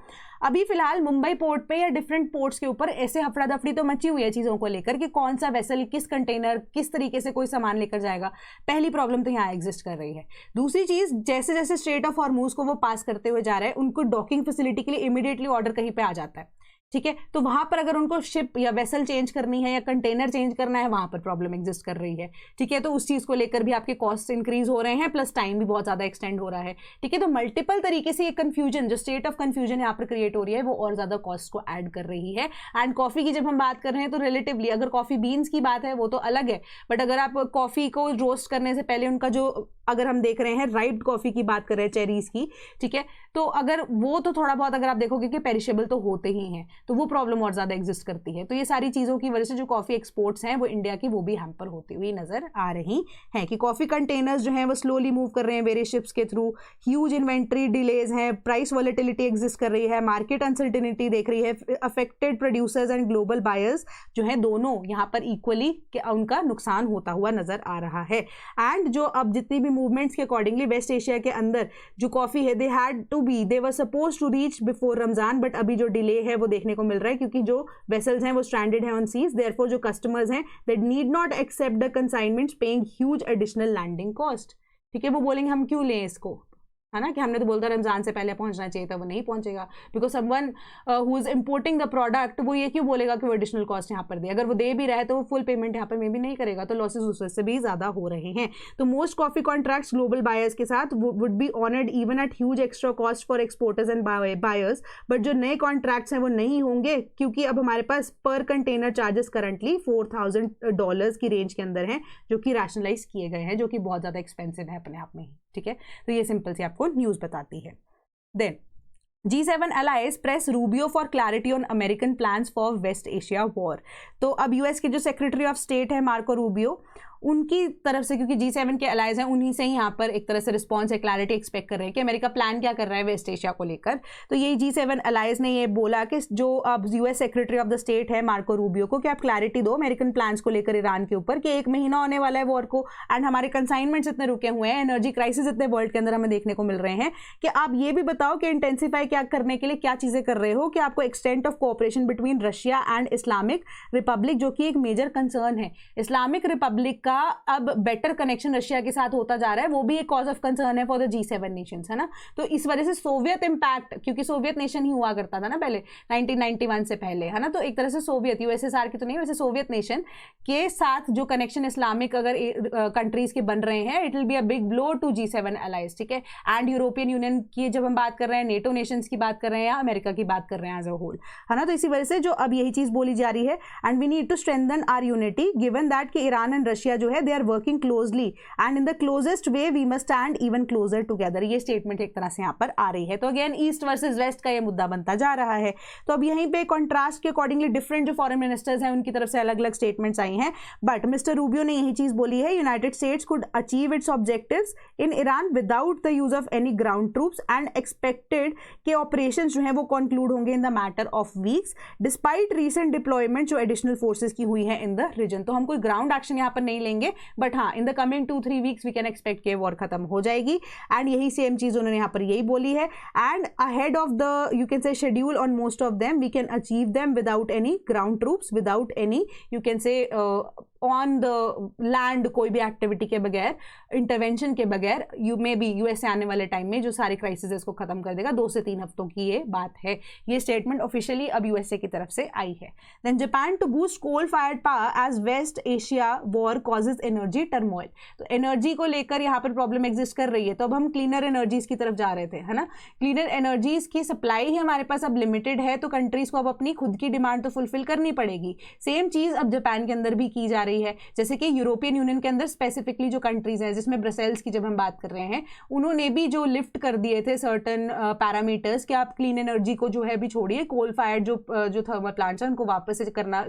अभी फिलहाल मुंबई पोर्ट पे या डिफरेंट पोर्ट्स के ऊपर ऐसे हफड़ा दफड़ी तो मची हुई है चीज़ों को लेकर कि कौन सा वेसल, किस कंटेनर, किस तरीके से कोई सामान लेकर जाएगा। पहली प्रॉब्लम तो यहाँ एग्जिस्ट कर रही है। दूसरी चीज़, जैसे जैसे स्ट्रेट ऑफ हॉर्मूज को वो पास करते हुए जा रहे हैं, उनको डॉकिंग फैसिलिटी के लिए इमीडिएटली ऑर्डर कहीं पे आ जाता है, ठीक है, तो वहां पर अगर उनको शिप या वेसल चेंज करनी है या कंटेनर चेंज करना है, वहां पर प्रॉब्लम एग्जिस्ट कर रही है। ठीक है, तो उस चीज को लेकर भी आपके कॉस्ट इंक्रीज हो रहे हैं, प्लस टाइम भी बहुत ज्यादा एक्सटेंड हो रहा है। ठीक है, तो मल्टीपल तरीके से ये कंफ्यूजन, जो स्टेट ऑफ कंफ्यूजन यहाँ पर क्रिएट हो रही है, वो और ज्यादा कॉस्ट को ऐड कर रही है। एंड कॉफी की जब हम बात कर रहे हैं तो रिलेटिवली अगर कॉफी बीन्स की बात है वो तो अलग है, बट अगर आप कॉफी को रोस्ट करने से पहले उनका जो, अगर हम देख रहे हैं राइप्ड कॉफी की बात कर रहे हैं, चेरीज की, ठीक है, तो अगर वो तो थोड़ा बहुत अगर आप देखोगे कि पेरिशेबल तो होते ही हैं, तो वो प्रॉब्लम और ज्यादा एग्जिस्ट करती है। तो ये सारी चीजों की वजह से जो कॉफी एक्सपोर्ट्स हैं वो इंडिया की, वो भी हैम्पर होती हुई नजर आ रही हैं, कि कॉफी कंटेनर्स जो हैं वो स्लोली मूव कर रहे हैं वेरियस शिप्स के थ्रू, ह्यूज इन्वेंट्री डिलेज हैं, प्राइस वॉलेटिलिटी एग्जिस्ट कर रही है, मार्केट अनसर्टेनिटी देख रही है, affected producers and global buyers जो है दोनों यहाँ पर इक्वली उनका नुकसान होता हुआ नजर आ रहा है। एंड जो अब जितनी भी मूवमेंट्स के अकॉर्डिंगली वेस्ट एशिया के अंदर जो कॉफी है, they were suppose to reach before Ramzan, but अभी जो डिले है वो देखने को मिल रहा है, क्योंकि जो वेसल्स हैं वो स्ट्रैंडेड हैं ऑन सीज, देयरफॉर जो कस्टमर्स हैं that need not accept the consignments paying huge additional landing cost. ठीक है, वो बोलेंगे हम क्यों लें इसको, है ना, कि हमने तो बोलता रमजान से पहले पहुंचना चाहिए था, वो नहीं पहुंचेगा, because someone who is importing the product, वो ये क्यों बोलेगा कि वो एडिशनल कॉस्ट यहाँ पर दे, अगर वो दे भी रहा है तो वो फुल पेमेंट यहाँ पर मे भी नहीं करेगा, तो लॉसेज उस वजह से भी ज्यादा हो रहे हैं। तो most coffee contracts global buyers के साथ would be honoured even at huge extra cost for exporters and buyers, but जो नए कॉन्ट्रैक्ट्स हैं वो नहीं होंगे, क्योंकि अब हमारे पास पर कंटेनर चार्जेस करंटली $4,000 की रेंज के अंदर हैं, जो कि रैशनलाइज किए गए हैं, जो कि बहुत ज्यादा एक्सपेंसिव है अपने आप में ही। ठीक है, तो ये सिंपल सी आपको न्यूज बताती है। Then G7 allies press Rubio for clarity on American plans for West Asia war। तो अब यूएस के जो सेक्रेटरी ऑफ स्टेट है मार्को रूबियो, उनकी तरफ से, क्योंकि G7 के अलाइज हैं, उन्हीं से ही यहाँ पर एक तरह से रिस्पॉन्स है, क्लैरिटी एक्सपेक्ट कर रहे हैं कि अमेरिका प्लान क्या कर रहा है वेस्ट एशिया को लेकर। तो यही G7 अलाइज ने ये बोला कि जो अब US secretary of the state है मार्को रूबियो को, कि आप क्लैरिटी दो अमेरिकन प्लान्स को लेकर ईरान के ऊपर, कि 1 महीना होने वाला है वॉर को, एंड हमारे कंसाइनमेंट्स इतने रुके हुए हैं, एनर्जी क्राइसिस इतने वर्ल्ड के अंदर हमें देखने को मिल रहे हैं, कि आप ये भी बताओ कि इंटेंसिफाई क्या करने के लिए क्या चीजें कर रहे हो, कि आपको extent of cooperation between Russia and Islamic Republic, जो कि एक मेजर कंसर्न है। इस्लामिक रिपब्लिक का अब बेटर कनेक्शन रशिया के साथ होता जा रहा है, वो भी एक कॉज ऑफ कंसर्न है फॉर द G7 नेशंस, है ना। तो इस वजह से सोवियत इंपैक्ट, क्योंकि सोवियत नेशन ही हुआ करता था ना पहले 1991 से पहले, है ना, तो एक तरह से सोवियत, यूएसएसआर की तो नहीं, वैसे सोवियत नेशन के साथ जो कनेक्शन इस्लामिक अगर कंट्रीज के बन रहे हैं, it will be a big blow to G7 allies. ठीक है, एंड यूरोपियन यूनियन की जब हम बात कर रहे हैं, नेटो नेशंस की बात कर रहे हैं, या अमेरिका की बात कर रहे हैं एज अ होल, है ना। तो इसी वजह से जो अब यही चीज बोली जा रही है, and we need to strengthen our unity given that कि ईरान एंड रशिया जो है they are working closely and in the closest way we must stand even closer together. ये स्टेटमेंट एक तरह से यहाँ पर आ रही है। तो अगेन ईस्ट वर्सेज वेस्ट का ये मुद्दा बनता जा रहा है। तो अब यहीं पे कॉन्ट्रास्ट के अकॉर्डिंगली डिफरेंट जो फॉरेन मिनिस्टर्स हैं उनकी तरफ से अलग अलग स्टेटमेंट्स आई हैं, बट मिस्टर रूबियो ने यही चीज बोली है, United states could achieve it's objectives in Iran without the use of any ground troops and expected के ऑपरेशन जो है वो कंक्लूड होंगे in the matter of weeks despite recent deployment जो एडिशनल फोर्सेस की हुई है इन द रीजन। तो हम कोई ग्राउंड एक्शन यहाँ पर नहीं लेंगे, बट हाँ in the coming 2-3 weeks we can expect के वॉर खत्म हो जाएगी। एंड यही सेम चीज उन्होंने यहाँ पर यही बोली है। And ahead of the you can say schedule on most of them we can achieve them without any ground troops, without any you can say on the land कोई भी एक्टिविटी के बगैर, इंटरवेंशन के बगैर यू मे बी यूएसए आने वाले time में जो सारे क्राइसिस इसको खत्म कर देगा। 2 से 3 हफ्तों की ये बात है। ये स्टेटमेंट ऑफिशियली अब यूएसए की तरफ से आई है। Then Japan to boost coal fired power as West Asia war causes energy turmoil. तो एनर्जी को लेकर यहाँ पर प्रॉब्लम एग्जिस्ट कर रही है। तो अब हम क्लीनर एनर्जीज की तरफ जा रहे थे, है ना। क्लीनर एनर्जीज की सप्लाई ही हमारे पास अब लिमिटेड है, तो कंट्रीज को अब अपनी खुद की डिमांड तो फुलफिल करनी पड़ेगी। सेम चीज अब जापान के अंदर भी की जा रही है। जैसे कि यूरोपियन यूनियन के अंदर स्पेसिफिकली जो कंट्रीज हैं, जिसमें ब्रसेल्स की जब हम बात कर रहे हैं, उन्होंने भी जो लिफ्ट कर दिए थे सर्टन पैरामीटर्स कि आप क्लीन एनर्जी को जो है भी छोड़िए, कोल फायर्ड जो थर्मल प्लांट्स हैं उनको वापस से करना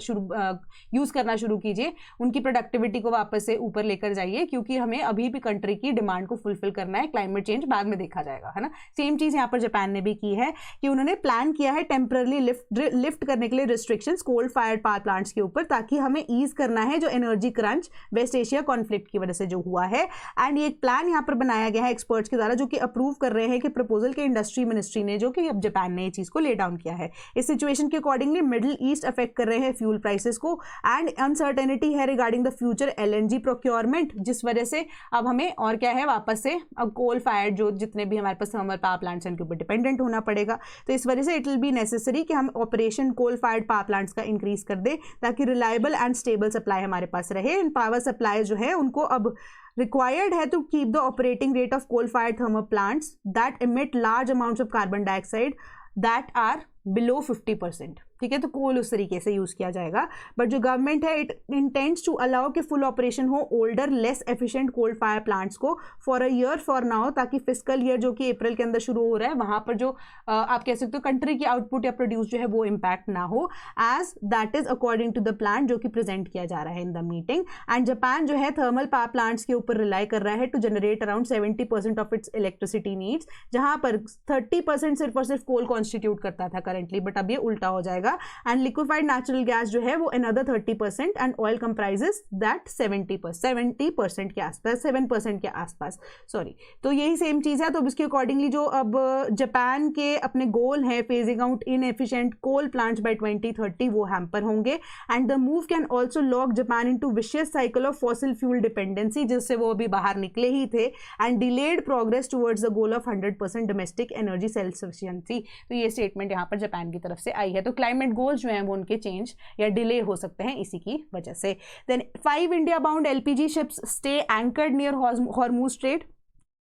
यूज करना शुरू कीजिए, उनकी प्रोडक्टिविटी को वापस से ऊपर लेकर जाइए, क्योंकि हमें अभी भी कंट्री की डिमांड को फुलफिल करना है। क्लाइमेट चेंज बाद में देखा जाएगा, है ना। सेम चीज यहाँ पर जापान ने भी की है कि उन्होंने प्लान किया है टेम्पररी लिफ्ट करने के लिए restrictions coal fired power plants के ऊपर, ताकि हमें ईज करना है जो energy crunch West Asia conflict की वजह से जो हुआ है। एंड ये एक प्लान यहाँ पर बनाया गया है एक्सपर्ट्स के द्वारा, जो कि अप्रूव कर रहे हैं कि प्रपोजल के इंडस्ट्री मिनिस्ट्री ने, जो कि अब जापान ने ये चीज को ले डाउन किया है। इस सिचुएशन के अकॉर्डिंगली मिडिल ईस्ट अफेक्ट कर रहे हैं फ्यूल प्राइसेस को, एंड अनसर्टेनिटी है regarding the future LNG procurement, जिस वजह से अब हमें और क्या है वापस से अब कोल फायर्ड जो जितने भी हमारे पास थर्मल पावर प्लांट्स हैं उनके ऊपर डिपेंडेंट होना पड़ेगा। तो इस वजह से इट विल बी नेसेसरी कि हम operation coal fired power plants का इंक्रीज कर दें, ताकि रिलायबल एंड स्टेबल सप्लाई हमारे पास रहे। इन पावर सप्लाई जो है उनको अब required है to keep the operating rate of coal-fired thermal plants that emit large amounts of carbon dioxide that are below 50%। ठीक है, तो कोल उस तरीके से यूज किया जाएगा। बट जो गवर्नमेंट है इट इंटेंड्स टू अलाउ कि फुल ऑपरेशन हो older less efficient coal fire plants को for a year for now, ताकि फिस्कल ईयर जो कि अप्रैल के अंदर शुरू हो रहा है वहां पर जो आप कह सकते हो कंट्री की आउटपुट या प्रोड्यूस जो है वो इम्पैक्ट ना हो, as that is according to the plan जो कि प्रेजेंट किया जा रहा है in the meeting. And Japan जो है थर्मल पावर प्लांट्स के ऊपर रिलाई कर रहा है to generate around 70% of its electricity needs, जहां पर 30% सिर्फ और सिर्फ कोल कॉन्स्टिट्यूट करता था करंटली, बट अब ये उल्टा हो जाएगा। एंड लिक्विफाइड नेचुरल गैस जो है वो another 30% and oil comprises that 70% के आसपास, 7% के आसपास, सॉरी। तो यही सेम चीज है। तो इसके अकॉर्डिंगली जो अब जापान के अपने गोल है phasing out inefficient coal plants by 2030 वो हैम्पर होंगे। And the move can also lock Japan into vicious cycle of fossil fuel dependency, जिससे वो अभी बाहर निकले ही थे, and delayed progress towards the goal of 100% domestic energy self sufficiency. तो ये स्टेटमेंट यहाँ पर जापान की तरफ से आई है। तो क्लाइमेट गोल्स जो हैं वो उनके चेंज या डिले हो सकते हैं इसी की वजह से। देन 5 India bound LPG ships stay anchored near Hormuz strait.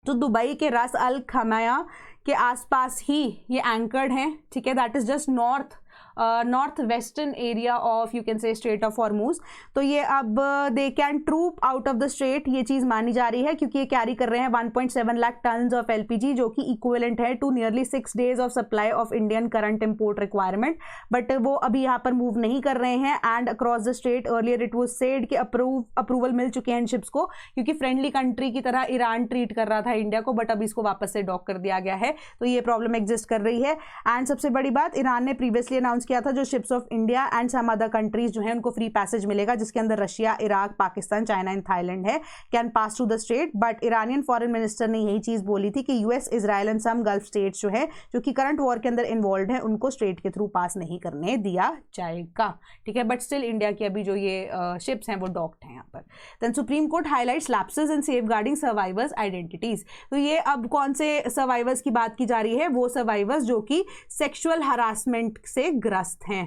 तो दुबई के रास अल खमाया के आसपास ही ये एंकर्ड हैं, ठीक है। That is just north western area of you can say strait of Hormuz. तो ये अब they can troop out of the strait, ये चीज मानी जा रही है क्योंकि ये कैरी कर रहे हैं 1.7 लाख टन ऑफ एलपीजी, जो कि इक्विवेलेंट है to nearly 6 days of supply of Indian current import requirement. But वो अभी यहाँ पर मूव नहीं कर रहे हैं। And across the strait earlier it was said कि अप्रूवल मिल चुके हैं इन शिप्स को, क्योंकि फ्रेंडली कंट्री की तरह ईरान ट्रीट कर रहा था इंडिया को, बट अब इसको वापस से डॉक कर दिया गया है। तो ये प्रॉब्लम एग्जिस्ट कर रही है। एंड सबसे बड़ी बात, ईरान ने प्रीवियसली अनाउंस किया था जो ships of India and some other countries जो है उनको फ्री पैसेज मिलेगा, जिसके अंदर Russia, Iraq, Pakistan, China and Thailand है, can pass through the strait. But Iranian foreign minister ने यही चीज बोली थी कि US, Israel and some Gulf states जो है जो कि करंट वॉर के अंदर इन्वॉल्व है, उनको स्ट्रेट के थ्रू पास नहीं करने दिया जाएगा, ठीक है। बट स्टिल इंडिया की अभी जो ये शिप्स हैं वो डॉक्ड हैं यहाँ पर। Then Supreme Court highlights lapses in safeguarding survivors identities. तो ये अब कौन से सर्वाइवर्स की बात की जा रही है? वो सर्वाइवर्स जो कि सेक्सुअल हरासमेंट से ग्रस्त हैं।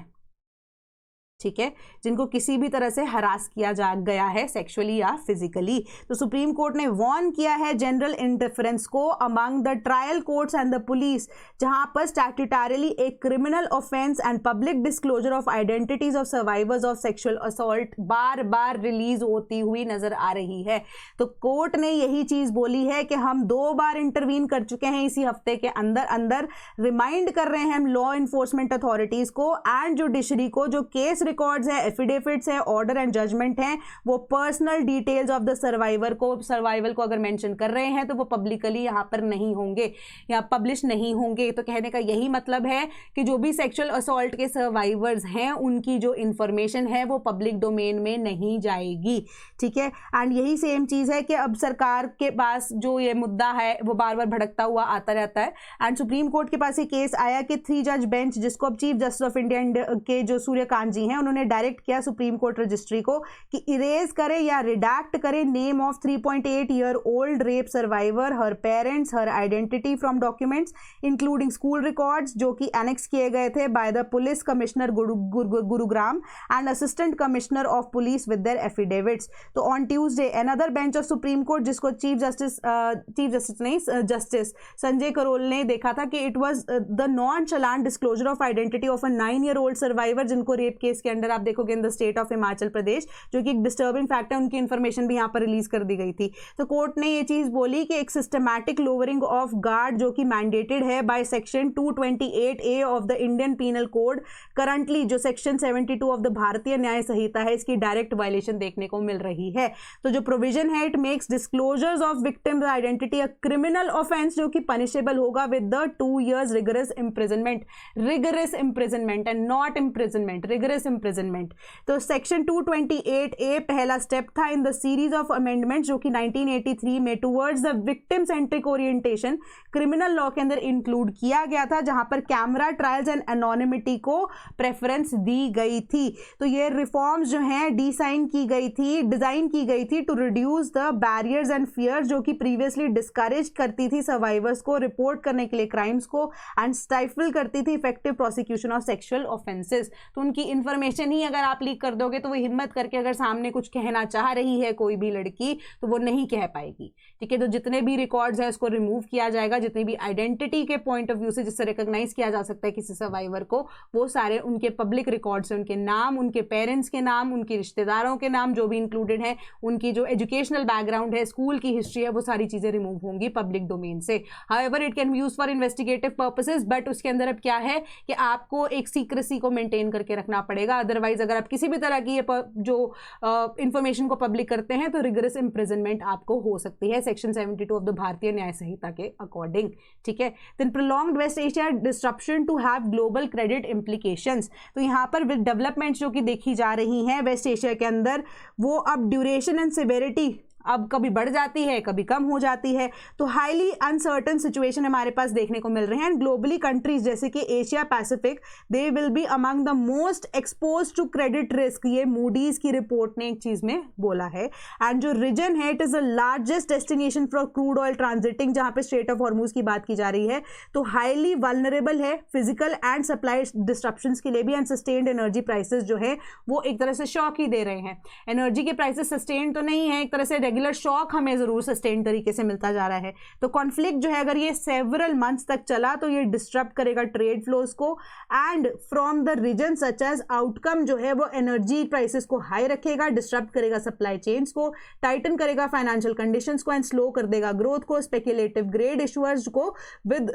ठीक है, जिनको किसी भी तरह से हरास किया जा गया है सेक्सुअली या फिजिकली। तो सुप्रीम कोर्ट ने वार्न किया है जनरल इंटरफेरेंस को among the trial courts and the police, जहां पर स्टैट्यूटरली एक criminal offence and public disclosure of identities of survivors of sexual assault bar bar release होती हुई नजर आ रही है। तो कोर्ट ने यही चीज बोली है कि हम 2 बार इंटरवीन कर चुके हैं इसी हफ्ते के अंदर अंदर, रिमाइंड कर रहे हैं हम लॉ इन्फोर्समेंट अथॉरिटीज को एंड जुडिशरी को, जो केस रिकॉर्ड्स है, एफिडेविट्स है, ऑर्डर एंड जजमेंट हैं, वो personal details of the survival को अगर मेंशन कर रहे हैं तो वो पब्लिकली यहां पर नहीं होंगे या पब्लिश नहीं होंगे। तो कहने का यही मतलब है कि जो भी सेक्सुअल असॉल्ट के सर्वाइवर्स हैं उनकी जो इंफॉर्मेशन है वो पब्लिक डोमेन में नहीं जाएगी। ठीक है, एंड यही सेम चीज है कि अब सरकार के पास जो ये मुद्दा है वो बार बार भड़कता हुआ आता रहता है एंड सुप्रीम कोर्ट के पास ये केस आया कि 3 जज बेंच, जिसको अब चीफ जस्टिस ऑफ इंडिया के जो सूर्यकांत जी हैं उन्होंने डायरेक्ट किया सुप्रीम कोर्ट रजिस्ट्री को कि इरेज करे या रिडैक्ट करे name of 3.8 year old rape survivor, her parents, her identity from documents including school records जो कि एनेक्स किए गए थे by the police commissioner Gurugram and assistant commissioner of police with their affidavits. तो on Tuesday another bench of Supreme Court, जिसको justice Sanjay Karol ने देखा था कि इट वाज द नॉन चलान disclosure of identity of a 9 year old survivor, जिनको rape case के under आप देखोगे in the state of Himachal Pradesh, जो कि एक डिस्टर्बिंग फैक्ट है, उनकी इंफॉर्मेशन भी यहाँ पर रिलीज कर दी गई थी। तो कोर्ट ने ये चीज बोली कि एक सिस्टमैटिक लोअरिंग ऑफ गार्ड जो कि मैंडेटेड है by section 228A of the Indian penal code, currently जो section 72 of the Bharatiya Nyaya संहिता है, इसकी डायरेक्ट वायलेशन देखने को मिल रही है। तो जो प्रोविजन है, it makes disclosures of victims identity a criminal offence जो कि पनिशेबल होगा with the 2 years rigorous imprisonment and not imprisonment, rigorous imprisonment. तो सेक्शन 228A पहला स्टेप था in the series of amendment जो कि 1983 में towards the victim centric orientation criminal law के अंदर इंक्लूड किया गया था, जहां पर कैमरा ट्रायल्स एंड एनोनिमिटी को प्रेफरेंस दी गई थी। तो ये रिफॉर्म्स जो हैं डिजाइन की गई थी to reduce the barriers and fears जो कि प्रीवियसली डिस्करेज करती थी सर्वाइवर्स को रिपोर्ट करने के लिए क्राइम्स को एंड स्टाइफल करती थी effective prosecution of sexual offences. तो उनकी इंफॉर्मेशन ही अगर आप लीक कर दोगे तो वो हिम्मत करके अगर सामने कुछ कहना चाह रही है कोई भी लड़की तो वो नहीं कह पाएगी। ठीक है, तो जितने भी रिकॉर्ड्स है उसको रिमूव किया जाएगा, जितनी भी आइडेंटिटी के पॉइंट ऑफ व्यू से जिससे रिकॉग्नाइज किया जा सकता है किसी सर्वाइवर को, वो सारे उनके पब्लिक रिकॉर्ड्स हैं, उनके नाम, उनके पेरेंट्स के नाम, उनके रिश्तेदारों के नाम जो भी इंक्लूडेड है, उनकी जो एजुकेशनल बैकग्राउंड है, स्कूल की हिस्ट्री है, वो सारी चीजें रिमूव होंगी पब्लिक डोमेन से। However it can be used for investigative purposes, but उसके अंदर अब क्या है कि आपको एक सीक्रेसी को मेंटेन करके रखना पड़ेगा। अदरवाइज अगर आप किसी भी तरह की जो इंफॉर्मेशन को पब्लिक करते हैं तो रिगरस इंप्रिजनमेंट आपको हो सकती है section 72 of the Bharatiya Nyaya संहिता के अकॉर्डिंग। ठीक है, then prolonged West Asia disruption to have global credit implications. तो यहाँ पर डेवलपमेंट्स जो कि देखी जा रही हैं वेस्ट एशिया के अंदर, वो अब ड्यूरेशन एंड सिवेरिटी अब कभी बढ़ जाती है, कभी कम हो जाती है। तो हाईली अनसर्टन सिचुएशन हमारे पास देखने को मिल रहे हैं एंड ग्लोबली कंट्रीज जैसे कि Asia Pacific they will be among the most expose to credit risk, ये मूडीज की रिपोर्ट ने एक चीज में बोला है। एंड जो रीजन है it is the largest destination for crude oil transiting, जहां पे स्ट्रेट ऑफ हॉर्मूज की बात की जा रही है, तो हाईली वल्नरेबल है फिजिकल एंड सप्लाई डिस्ट्रप्शंस के लिए भी। एंड सस्टेन्ड एनर्जी प्राइसेस जो है वो एक तरह से शॉक ही दे रहे हैं। एनर्जी के प्राइसेस सस्टेन्ड तो नहीं है, एक तरह से रेगुलर शॉक हमें जरूर सस्टेन तरीके से मिलता जा रहा है। तो कॉन्फ्लिक्ट जो है अगर ये सेवरल मंथ्स तक चला तो ये डिस्टर्ब करेगा ट्रेड फ्लोज को and from the region such as outcome जो है वो एनर्जी प्राइसेस को हाई रखेगा, डिस्टर्ब करेगा सप्लाई चेन्स को, टाइटन करेगा फाइनेंशियल कंडीशंस को एंड स्लो कर देगा ग्रोथ को, स्पेक्युलेटिव ग्रेड इशूअर्स को with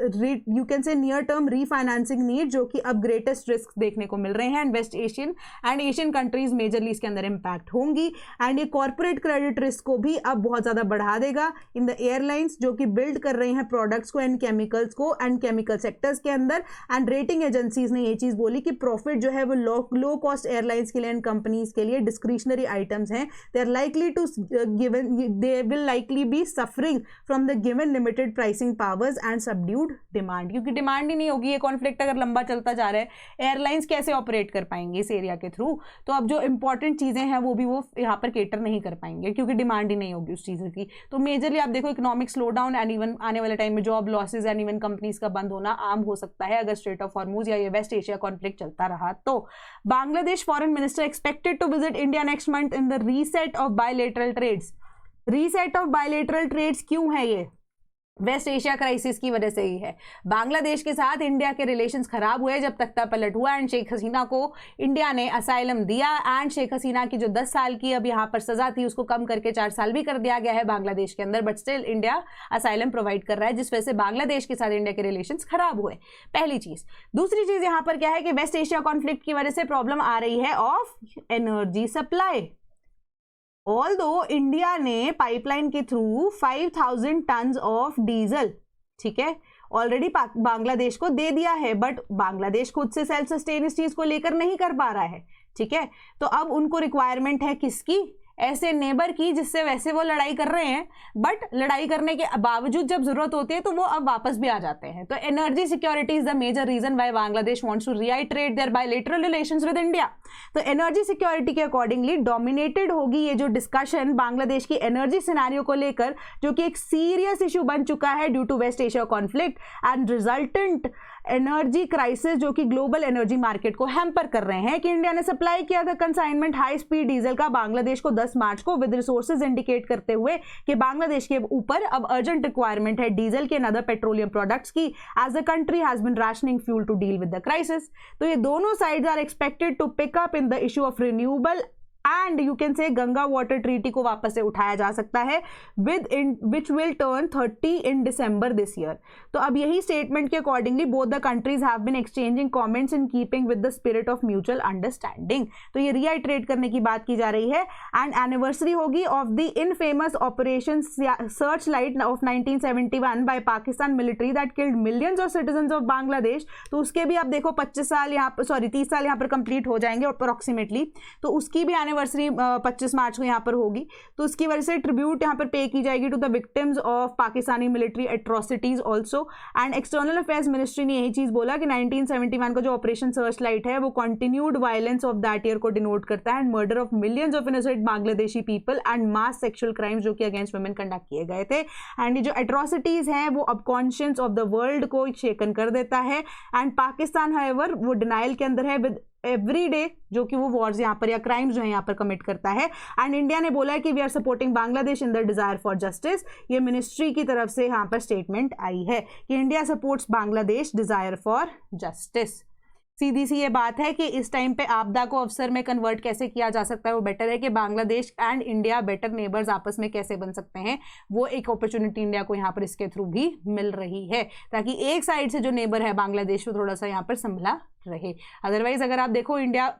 you can say near term refinancing need जो कि अब ग्रेटेस्ट रिस्क देखने को मिल रहे हैं। And West Asian and Asian countries majorly इसके अंदर इंपैक्ट होंगी एंड ये कॉर्पोरेट क्रेडिट रिस्क को भी अब बहुत ज्यादा बढ़ा देगा इन द एयरलाइंस जो कि बिल्ड कर रहे हैं प्रोडक्ट्स को एंड केमिकल्स को एंड केमिकल सेक्टर्स के अंदर। एंड रेटिंग एजेंसीज ने ये चीज बोली कि प्रॉफिट जो है वो लो कॉस्ट एयरलाइंस के लिए एंड कंपनीज के लिए डिस्क्रिशनरी आइटम्स हैं, they are likely to they will likely be suffering from the given limited pricing powers and subdued demand, क्योंकि डिमांड ही नहीं होगी। ये कॉन्फ्लिक्ट अगर लंबा चलता जा रहा है एयरलाइंस कैसे ऑपरेट कर पाएंगे इस एरिया के थ्रू, तो अब जो इंपॉर्टेंट चीजें हैं वो भी वो यहाँ पर केटर नहीं कर पाएंगे क्योंकि डिमांड तैयारी नहीं होगी उस चीज़ की। तो मेजरली आप देखो economic slow down and even आने वाले टाइम में job losses and even companies का बंद होना आम हो सकता है अगर स्ट्रेट ऑफ हॉर्मूज या ये वेस्ट एशिया कॉन्फ्लिक्ट चलता रहा तो। Bangladesh foreign minister expected to visit India next month in the reset of bilateral trades. Reset of bilateral trades क्यों है ये? वेस्ट एशिया क्राइसिस की वजह से ही है। बांग्लादेश के साथ इंडिया के रिलेशंस खराब हुए जब तख्ता पलट हुआ एंड शेख हसीना को इंडिया ने असाइलम दिया एंड शेख हसीना की जो 10 साल की अब यहाँ पर सजा थी उसको कम करके 4 साल भी कर दिया गया है बांग्लादेश के अंदर, but still India asylum provide कर रहा है जिस वजह से बांग्लादेश के साथ इंडिया के रिलेशंस खराब हुए। पहली चीज। दूसरी चीज यहाँ पर क्या है कि वेस्ट एशिया कॉन्फ्लिक्ट की वजह से प्रॉब्लम आ रही है of energy supply. Although India ने पाइपलाइन के थ्रू 5000 टन्स ऑफ डीजल, ठीक है, ऑलरेडी बांग्लादेश को दे दिया है, बट बांग्लादेश खुद से सेल्फ सस्टेन इस चीज को लेकर नहीं कर पा रहा है, ठीक है। तो अब उनको रिक्वायरमेंट है किसकी? ऐसे नेबर की जिससे वैसे वो लड़ाई कर रहे हैं, बट लड़ाई करने के बावजूद जब जरूरत होती है तो वो अब वापस भी आ जाते हैं। तो energy security is the major reason why Bangladesh wants to reiterate their bilateral relations with India. तो एनर्जी सिक्योरिटी के अकॉर्डिंगली डोमिनेटेड होगी ये जो डिस्कशन बांग्लादेश की एनर्जी सिनेरियो को लेकर, जो कि एक सीरियस इशू बन चुका है due to West Asia conflict and resultant energy crisis, जो कि ग्लोबल एनर्जी मार्केट को हैम्पर कर रहे हैं। कि इंडिया ने सप्लाई किया था कंसाइनमेंट हाई स्पीड डीजल का बांग्लादेश को 10 मार्च को विद रिसोर्सेज इंडिकेट करते हुए कि बांग्लादेश के ऊपर अब अर्जेंट रिक्वायरमेंट है डीजल के एंड अदर पेट्रोलियम प्रोडक्ट्स की as the country has been rationing fuel to deal with the crisis. तो ये दोनों sides are expected to pick up in the issue of renewable and you can say Ganga water treaty को वापस से उठाया जा सकता है within which will turn 30 in December this year. तो अब यही स्टेटमेंट के accordingly both the countries have been exchanging comments in keeping with the spirit of mutual understanding. तो ये रीआइटरेट करने की बात की जा रही है एंड एनिवर्सरी होगी of the infamous Operation Searchlight of 1971 by Pakistan military that killed millions of citizens of Bangladesh. तो उसके भी आप देखो 25 साल यहाँ पर 30 साल यहाँ पर कंप्लीट हो जाएंगे अप्रोक्सीमेटली। तो उसकी भी एनिवर्सरी 25 मार्च को यहाँ पर होगी। तो उसकी वजह से ट्रिब्यूट यहाँ पर पे की जाएगी to the victims of Pakistani military atrocities also. And external affairs ministry ने यही चीज बोला कि 1971 का जो ऑपरेशन सर्च लाइट है वो continued violence of that year को डिनोट करता है and murder of millions of innocent Bangladeshi people and mass sexual crimes जो कि अगेंस्ट वुमेन कंडक्ट किए गए थे। एंड ये जो एट्रोसिटीज हैं वो अब कॉन्शियंस ऑफ द वर्ल्ड को शेकन कर देता है एंड पाकिस्तान हाउएवर वो डिनाइल के अंदर है विद एवरी डे जो कि वो वॉर्स यहाँ पर या क्राइम्स जो है यहाँ पर कमिट करता है। एंड इंडिया ने बोला है कि we are supporting Bangladesh in the desire for justice. ये मिनिस्ट्री की तरफ से यहाँ पर स्टेटमेंट आई है कि India supports Bangladesh desire for justice. सीधी सी ये बात है कि इस टाइम पे आपदा को अवसर में कन्वर्ट कैसे किया जा सकता है वो बेटर है कि Bangladesh and India better neighbours आपस में कैसे बन सकते हैं, वो एक अपॉर्चुनिटी इंडिया को यहाँ पर इसके थ्रू भी मिल रही है ताकि एक साइड से जो नेबर है बांग्लादेश वो थोड़ा सा यहाँ पर संभला रहे। अदरवाइज अगर आप देखो इंडिया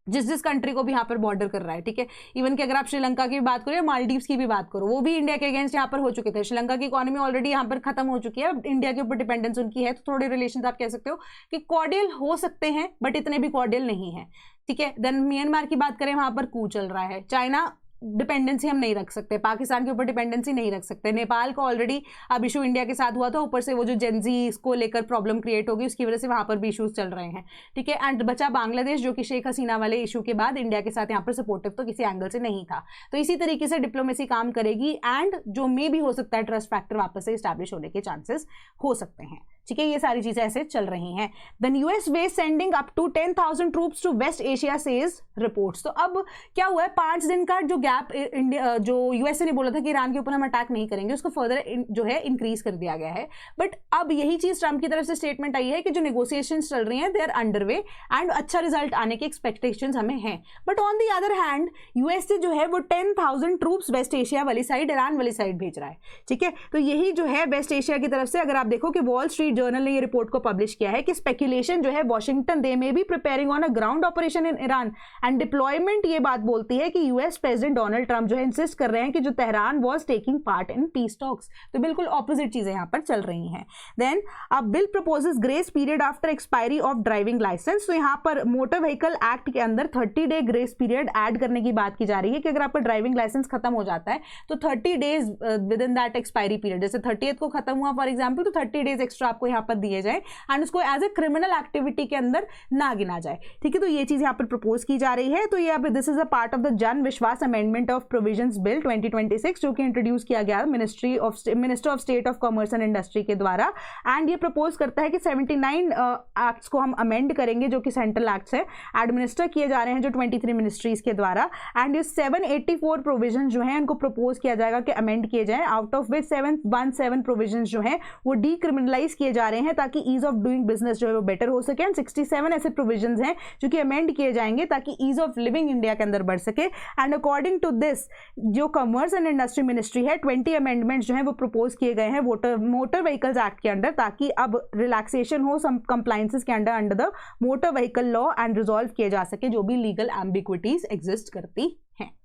जिस कंट्री को भी यहाँ पर बॉर्डर कर रहा है, ठीक है, इवन कि अगर आप श्रीलंका की भी बात करो या मालदीव्स की भी बात करो, वो भी इंडिया के अगेंस्ट यहाँ पर हो चुके थे। श्रीलंका की इकोनॉमी ऑलरेडी यहाँ पर खत्म हो चुकी है, अब इंडिया के ऊपर डिपेंडेंस उनकी है। तो थोड़े रिलेशन आप कह सकते हो कि कॉर्डियल हो सकते हैं बट इतने भी कॉर्डियल नहीं है, ठीक है। देन म्यांमार की बात करें, वहां पर कू चल रहा है। चाइना डिपेंडेंसी हम नहीं रख सकते, पाकिस्तान के ऊपर डिपेंडेंसी नहीं रख सकते। नेपाल को ऑलरेडी अब इशू इंडिया के साथ हुआ था, ऊपर से वो जो जेनजी को लेकर प्रॉब्लम क्रिएट होगी उसकी वजह से वहां पर भी इशूज चल रहे हैं, ठीक है। एंड बचा बांग्लादेश जो कि शेख हसीना वाले इशू के बाद इंडिया के साथ यहाँ पर सपोर्टिव तो किसी एंगल से नहीं था। तो इसी तरीके से डिप्लोमेसी काम करेगी एंड जो मे भी हो सकता है ट्रस्ट फैक्टर वापस से स्टैब्लिश होने के चांसेस हो सकते हैं, ठीक है। ये सारी चीजें ऐसे चल रही हैं। Then US was sending up to 10,000 troops to West Asia says reports. तो अब क्या हुआ है, 5 दिन का जो गैप इंडिया जो यूएसए ने बोला था कि ईरान के ऊपर हम अटैक नहीं करेंगे, उसको फर्दर जो है इंक्रीज कर दिया गया है। बट अब यही चीज ट्रंप की तरफ से स्टेटमेंट आई है कि जो नेगोशिएशंस चल रही हैं दे आर अंडरवे एंड अच्छा रिजल्ट आने के एक्सपेक्टेशंस हमें हैं। But on the other hand USA जो है वो 10,000 ट्रूप्स वेस्ट एशिया वाली साइड, ईरान वाली साइड भेज रहा है, ठीक है। तो यही जो है वेस्ट एशिया की तरफ से, अगर आप देखो कि वॉल स्ट्रीट जर्नल ने ये रिपोर्ट को पब्लिश किया है कि स्पेकुलेशन जो है वॉशिंगटन दे में भी preparing on a ground operation in Iran and deployment. ये बात बोलती है कि यूएस प्रेसिडेंट डोनाल्ड ट्रंप जो है इंसिस्ट कर रहे हैं कि जो Tehran was taking part in peace talks. तो बिल्कुल ऑपोजिट चीजें यहां पर चल रही हैं। Then a bill proposes grace period after expiry of driving licence. तो यहां पर मोटर व्हीकल एक्ट के अंदर 30 डे ग्रेस पीरियड ऐड करने की बात की जा रही है कि अगर आपका ड्राइविंग लाइसेंस खत्म हो जाता है तो 30 days with in that expiry period, जैसे 30th को खत्म हुआ फॉर एग्जाम्पल, तो 30 डेज एक्स्ट्रा आपको आपको यहाँ पर दिए जाए एंड उसको एज ए क्रिमिनल एक्टिविटी के अंदर ना गिना जाए, ठीक है। तो ये चीज यहाँ पर प्रपोज की जा रही है। तो ये अब this is a part of the जन विश्वास अमेंडमेंट ऑफ प्रोविजंस बिल 2026 जो कि इंट्रोड्यूस किया गया minister of state of commerce and industry के द्वारा। एंड ये प्रपोज करता है कि 79 एक्ट्स को हम अमेंड करेंगे जो कि सेंट्रल एक्ट्स है, एडमिनिस्टर किए जा रहे हैं जो 23 मिनिस्ट्रीज के द्वारा। एंड ये 784 प्रोविजन जो है उनको प्रपोज किया जाएगा कि अमेंड किए जाए, आउट ऑफ विच 717 प्रोविजन जो है वो डीक्रिमिनलाइज किए जा रहे हैं ताकि ईज ऑफ डूइंग बिजनेस जो है वो बेटर हो सके। एंड 67 ऐसे प्रोविजन हैं जो कि अमेंड किए जाएंगे ताकि ईज ऑफ लिविंग इंडिया के अंदर बढ़ सके। एंड अकॉर्डिंग टू दिस जो कॉमर्स एंड इंडस्ट्री मिनिस्ट्री है 20 अमेंडमेंट्स जो है वो प्रपोज किए गए हैं मोटर व्हीकल्स एक्ट के अंदर, ताकि अब रिलैक्सेशन हो सम कंप्लायंसेस के under the motor vehicle law and resolve किए जा सके जो भी लीगल एम्बिग्विटीज एग्जिस्ट करती हैं।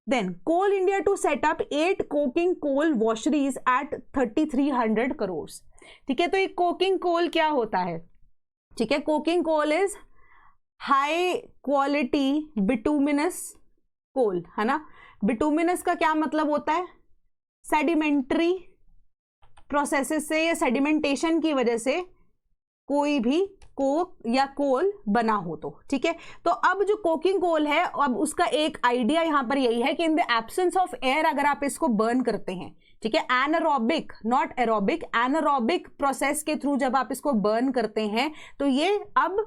Then Coal India to set up 8 coking coal washeries at 3300 crores। ठीक है, तो ये कोकिंग कोल क्या होता है? ठीक है, coking coal is high quality bituminous coal, है ना। बिटुमिनस का क्या मतलब होता है? सेडिमेंट्री प्रोसेसेस से या सेडिमेंटेशन की वजह से कोई भी कोक या कोल बना हो तो, ठीक है। तो अब जो कोकिंग कोल है, अब उसका एक आइडिया यहां पर यही है कि in the absence of air अगर आप इसको बर्न करते हैं, ठीक है, anaerobic not aerobic, anaerobic process के थ्रू जब आप इसको बर्न करते हैं तो ये अब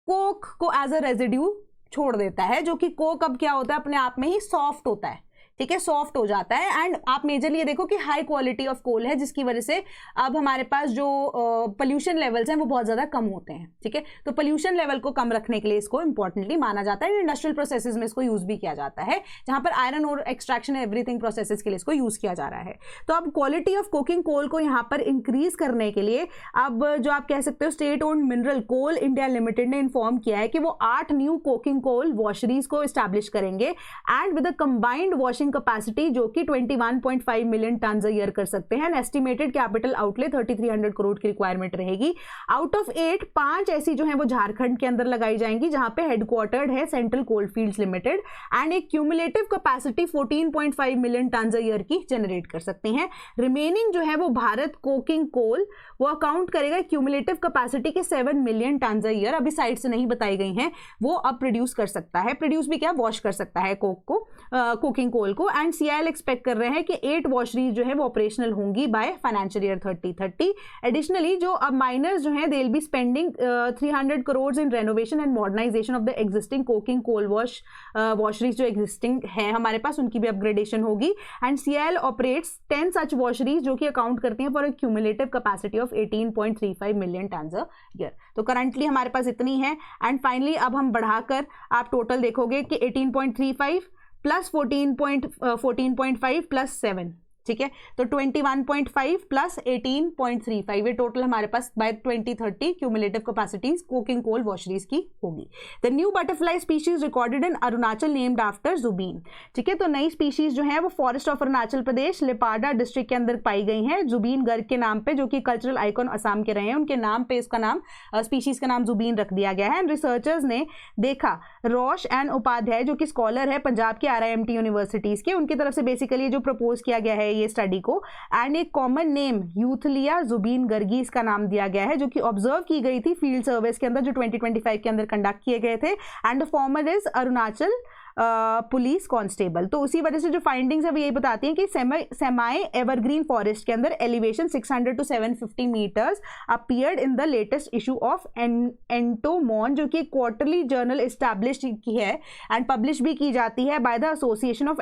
कोक को एज अ रेजिड्यू छोड़ देता है, जो कि कोक अब क्या होता है अपने आप में ही सॉफ्ट होता है, ठीक है, सॉफ्ट हो जाता है। एंड आप मेजरली ये देखो कि हाई क्वालिटी ऑफ कोल है जिसकी वजह से अब हमारे पास जो पोल्यूशन लेवल्स हैं वो बहुत ज़्यादा कम होते हैं, ठीक है। तो पोल्यूशन लेवल को कम रखने के लिए इसको इंपॉर्टेंटली माना जाता है। इंडस्ट्रियल प्रोसेसेस में इसको यूज़ भी किया जाता है, जहाँ पर आयरन और एक्सट्रैक्शन एवरीथिंग प्रोसेसेस के लिए इसको यूज़ किया जा रहा है। तो अब क्वालिटी ऑफ कोकिंग कोल को यहाँ पर इंक्रीज करने के लिए अब जो आप कह सकते हो स्टेट ओन्ड मिनरल कोल इंडिया लिमिटेड ने इन्फॉर्म किया है कि वो 8 न्यू कोकिंग कोल वॉशरीज को इस्टेब्लिश करेंगे and with a combined washing capacity जो कि 21.5 मिलियन टन अ ईयर कर सकते हैं। एस्टिमेटेड कैपिटल आउटले 3300 करोड़ की रिक्वायरमेंट रहेगी। आउट ऑफ 8 5 ऐसी जो है वो झारखंड के अंदर लगाई जाएंगी जहां पे हेडक्वार्टर्ड है सेंट्रल कोलफील्ड्स लिमिटेड एंड एक cumulative capacity 14.5 million ton a year की जनरेट कर सकते हैं। रिमेनिंग जो है वो भारत कोकिंग कोल वो अकाउंट करेगा क्यूमुलेटिव कैपेसिटी के 7 मिलियन टन अ ईयर, अभी साइड से नहीं बताई गई हैं, वो अब प्रोड्यूस कर सकता है, प्रोड्यूस भी क्या वॉश कर सकता है कोक को कोकिंग कोल को। एंड सीआईएल एक्सपेक्ट कर रहे हैं कि 8 वॉशरीज जो है वो ऑपरेशनल होंगी बाय फाइनेंशियल ईयर 3030। एडिशनली जो अब माइनर्स जो हैं they will be spending 300 crore in renovation and modernisation of the existing coking coal washeries जो एग्जिस्टिंग है हमारे पास, उनकी भी अपग्रेडेशन होगी। And CIL operates 10 such washeries जो कि अकाउंट करती हैं for a cumulative capacity of 18.35 million ton a year. तो करंटली हमारे पास इतनी है एंड फाइनली अब हम बढ़ाकर आप टोटल देखोगे कि 18.35 प्लस 14.5 प्लस 7, ठीक है, तो 21.5 प्लस 18.35 ये टोटल हमारे पास by 2030 cumulative capacities coking coal washeries की होगी। The new butterfly species recorded in Arunachal named after Zubeen, ठीक है, तो नई स्पीशीज जो है वो forest of Arunachal Pradesh Lepa Rada district के अंदर पाई गई हैं जुबीन गर्ग के नाम पे, जो कि कल्चरल आइकॉन असम के रहे हैं, उनके नाम पे इसका नाम स्पीशीज का नाम जुबीन रख दिया गया है। एंड रिसर्चर्स ने देखा रोश एंड उपाध्याय जो कि स्कॉलर है पंजाब के RIMT यूनिवर्सिटीज के, उनकी तरफ से बेसिकली जो प्रपोज किया गया है ये स्टडी को एंड एक कॉमन नेम यूथलिया जुबीन गर्गी इसका नाम दिया गया है, जो कि ऑब्जर्व की गई थी फील्ड सर्विस के अंदर जो 2025 के अंदर कंडक्ट किए गए थे। And the former is Arunachal police constable. तो उसी वजह से जो फाइंडिंग्स है वो यही बताती हैं कि सेमाई एवरग्रीन फॉरेस्ट के अंदर elevation 600 to 750 metres appeared in the latest issue of Entomon, जो कि क्वार्टरली जर्नल एस्टैब्लिश की है एंड पब्लिश भी की जाती है by the Association of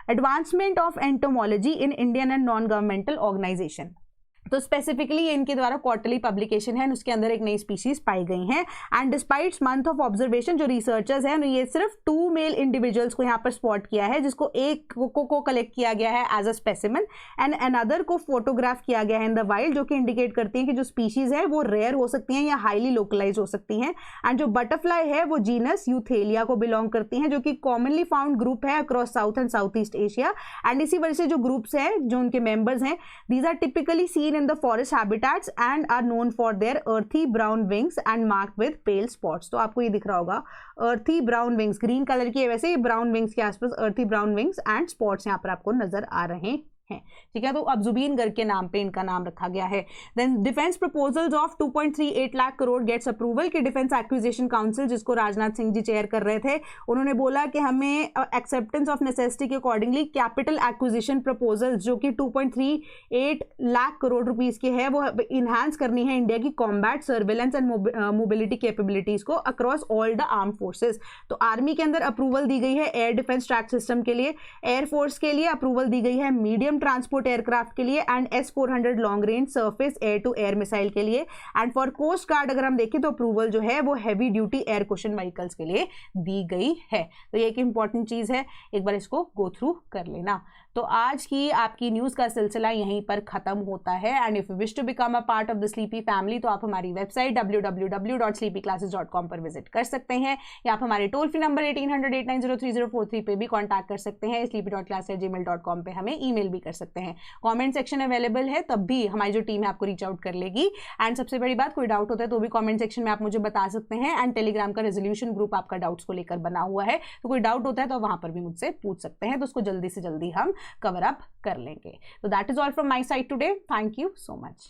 Advancement of Entomology in Indian and non governmental organisation. तो स्पेसिफिकली ये इनके द्वारा क्वार्टरली पब्लिकेशन है, उसके अंदर एक नई स्पीशीज पाई गई हैं। And despite month of observation जो रिसर्चर्स हैं ये सिर्फ 2 मेल इंडिविजुअल्स को यहाँ पर स्पॉट किया है, जिसको एक को कलेक्ट किया गया है as a specimen and another को फोटोग्राफ किया गया है इन द वाइल्ड, जो कि इंडिकेट करती हैं कि जो स्पीशीज है वो रेयर हो सकती हैं या हाईली लोकलाइज हो सकती हैं। एंड जो बटरफ्लाई है वो जीनस यूथेलिया को बिलोंग करती हैं, जो कि कॉमनली फाउंड ग्रुप है across south and south east Asia. And इसी वजह से जो ग्रुप्स हैं जो उनके मेंबर्स हैं these are typically seen in the forest habitats and are known for their earthy brown wings and marked with pale spots। तो आपको ये दिख रहा होगा earthy brown wings, green colour की है, वैसे ये ब्राउन विंग्स के आसपास earthy brown wings and spots यहाँ पर आपको नजर आ रहे हैं, ठीक है। तो अब जुबीन गर्ग के नाम पे इनका नाम रखा गया है। Then defence proposals of 2.38 lakh crore gets approval कि डिफेंस एक्विजिशन काउंसिल जिसको राजनाथ सिंह जी चेयर कर रहे थे, उन्होंने बोला कि हमें एक्सेप्टेंस ऑफ नेसेसिटी के अकॉर्डिंगली कैपिटल एक्विजिशन प्रपोजल जो कि 2.38 लाख करोड़ रुपीस की है वो इन्हांस करनी है इंडिया की combat surveillance and mobility capabilities को across all the arm forces. तो आर्मी के अंदर अप्रूवल दी गई है एयर डिफेंस ट्रैक सिस्टम के लिए, एयरफोर्स के लिए अप्रूवल दी गई है मीडियम ट्रांसपोर्ट एयरक्राफ्ट के लिए and S-400 long range surface air to air missile के लिए, एंड फॉर कोस्ट गार्ड अगर हम देखें तो अप्रूवल जो है वो heavy duty air question vehicles के लिए दी गई है। तो ये एक इंपॉर्टेंट चीज है, एक बार इसको गो थ्रू कर लेना। तो आज की आपकी न्यूज़ का सिलसिला यहीं पर ख़त्म होता है। And if you wish to become a part of the sleepy family तो आप हमारी वेबसाइट www.sleepyclasses.com पर विजिट कर सकते हैं, या आप हमारे टोल फ्री नंबर 1800-890-3043 पे भी कॉन्टैक्ट कर सकते हैं। sleepy.class@gmail.com पे हमें ईमेल भी कर सकते हैं। कमेंट सेक्शन अवेलेबल है, तब भी हमारी जो टीम है आपको रीच आउट कर लेगी। एंड सबसे बड़ी बात, कोई डाउट होता है तो भी कमेंट सेक्शन में आप मुझे बता सकते हैं। एंड टेलीग्राम का रेजोल्यूशन ग्रुप आपका डाउट्स को लेकर बना हुआ है, तो कोई डाउट होता है तो वहाँ पर भी मुझसे पूछ सकते हैं, तो उसको जल्दी से जल्दी हम कवर अप कर लेंगे। तो that is all from my side today. Thank you so much.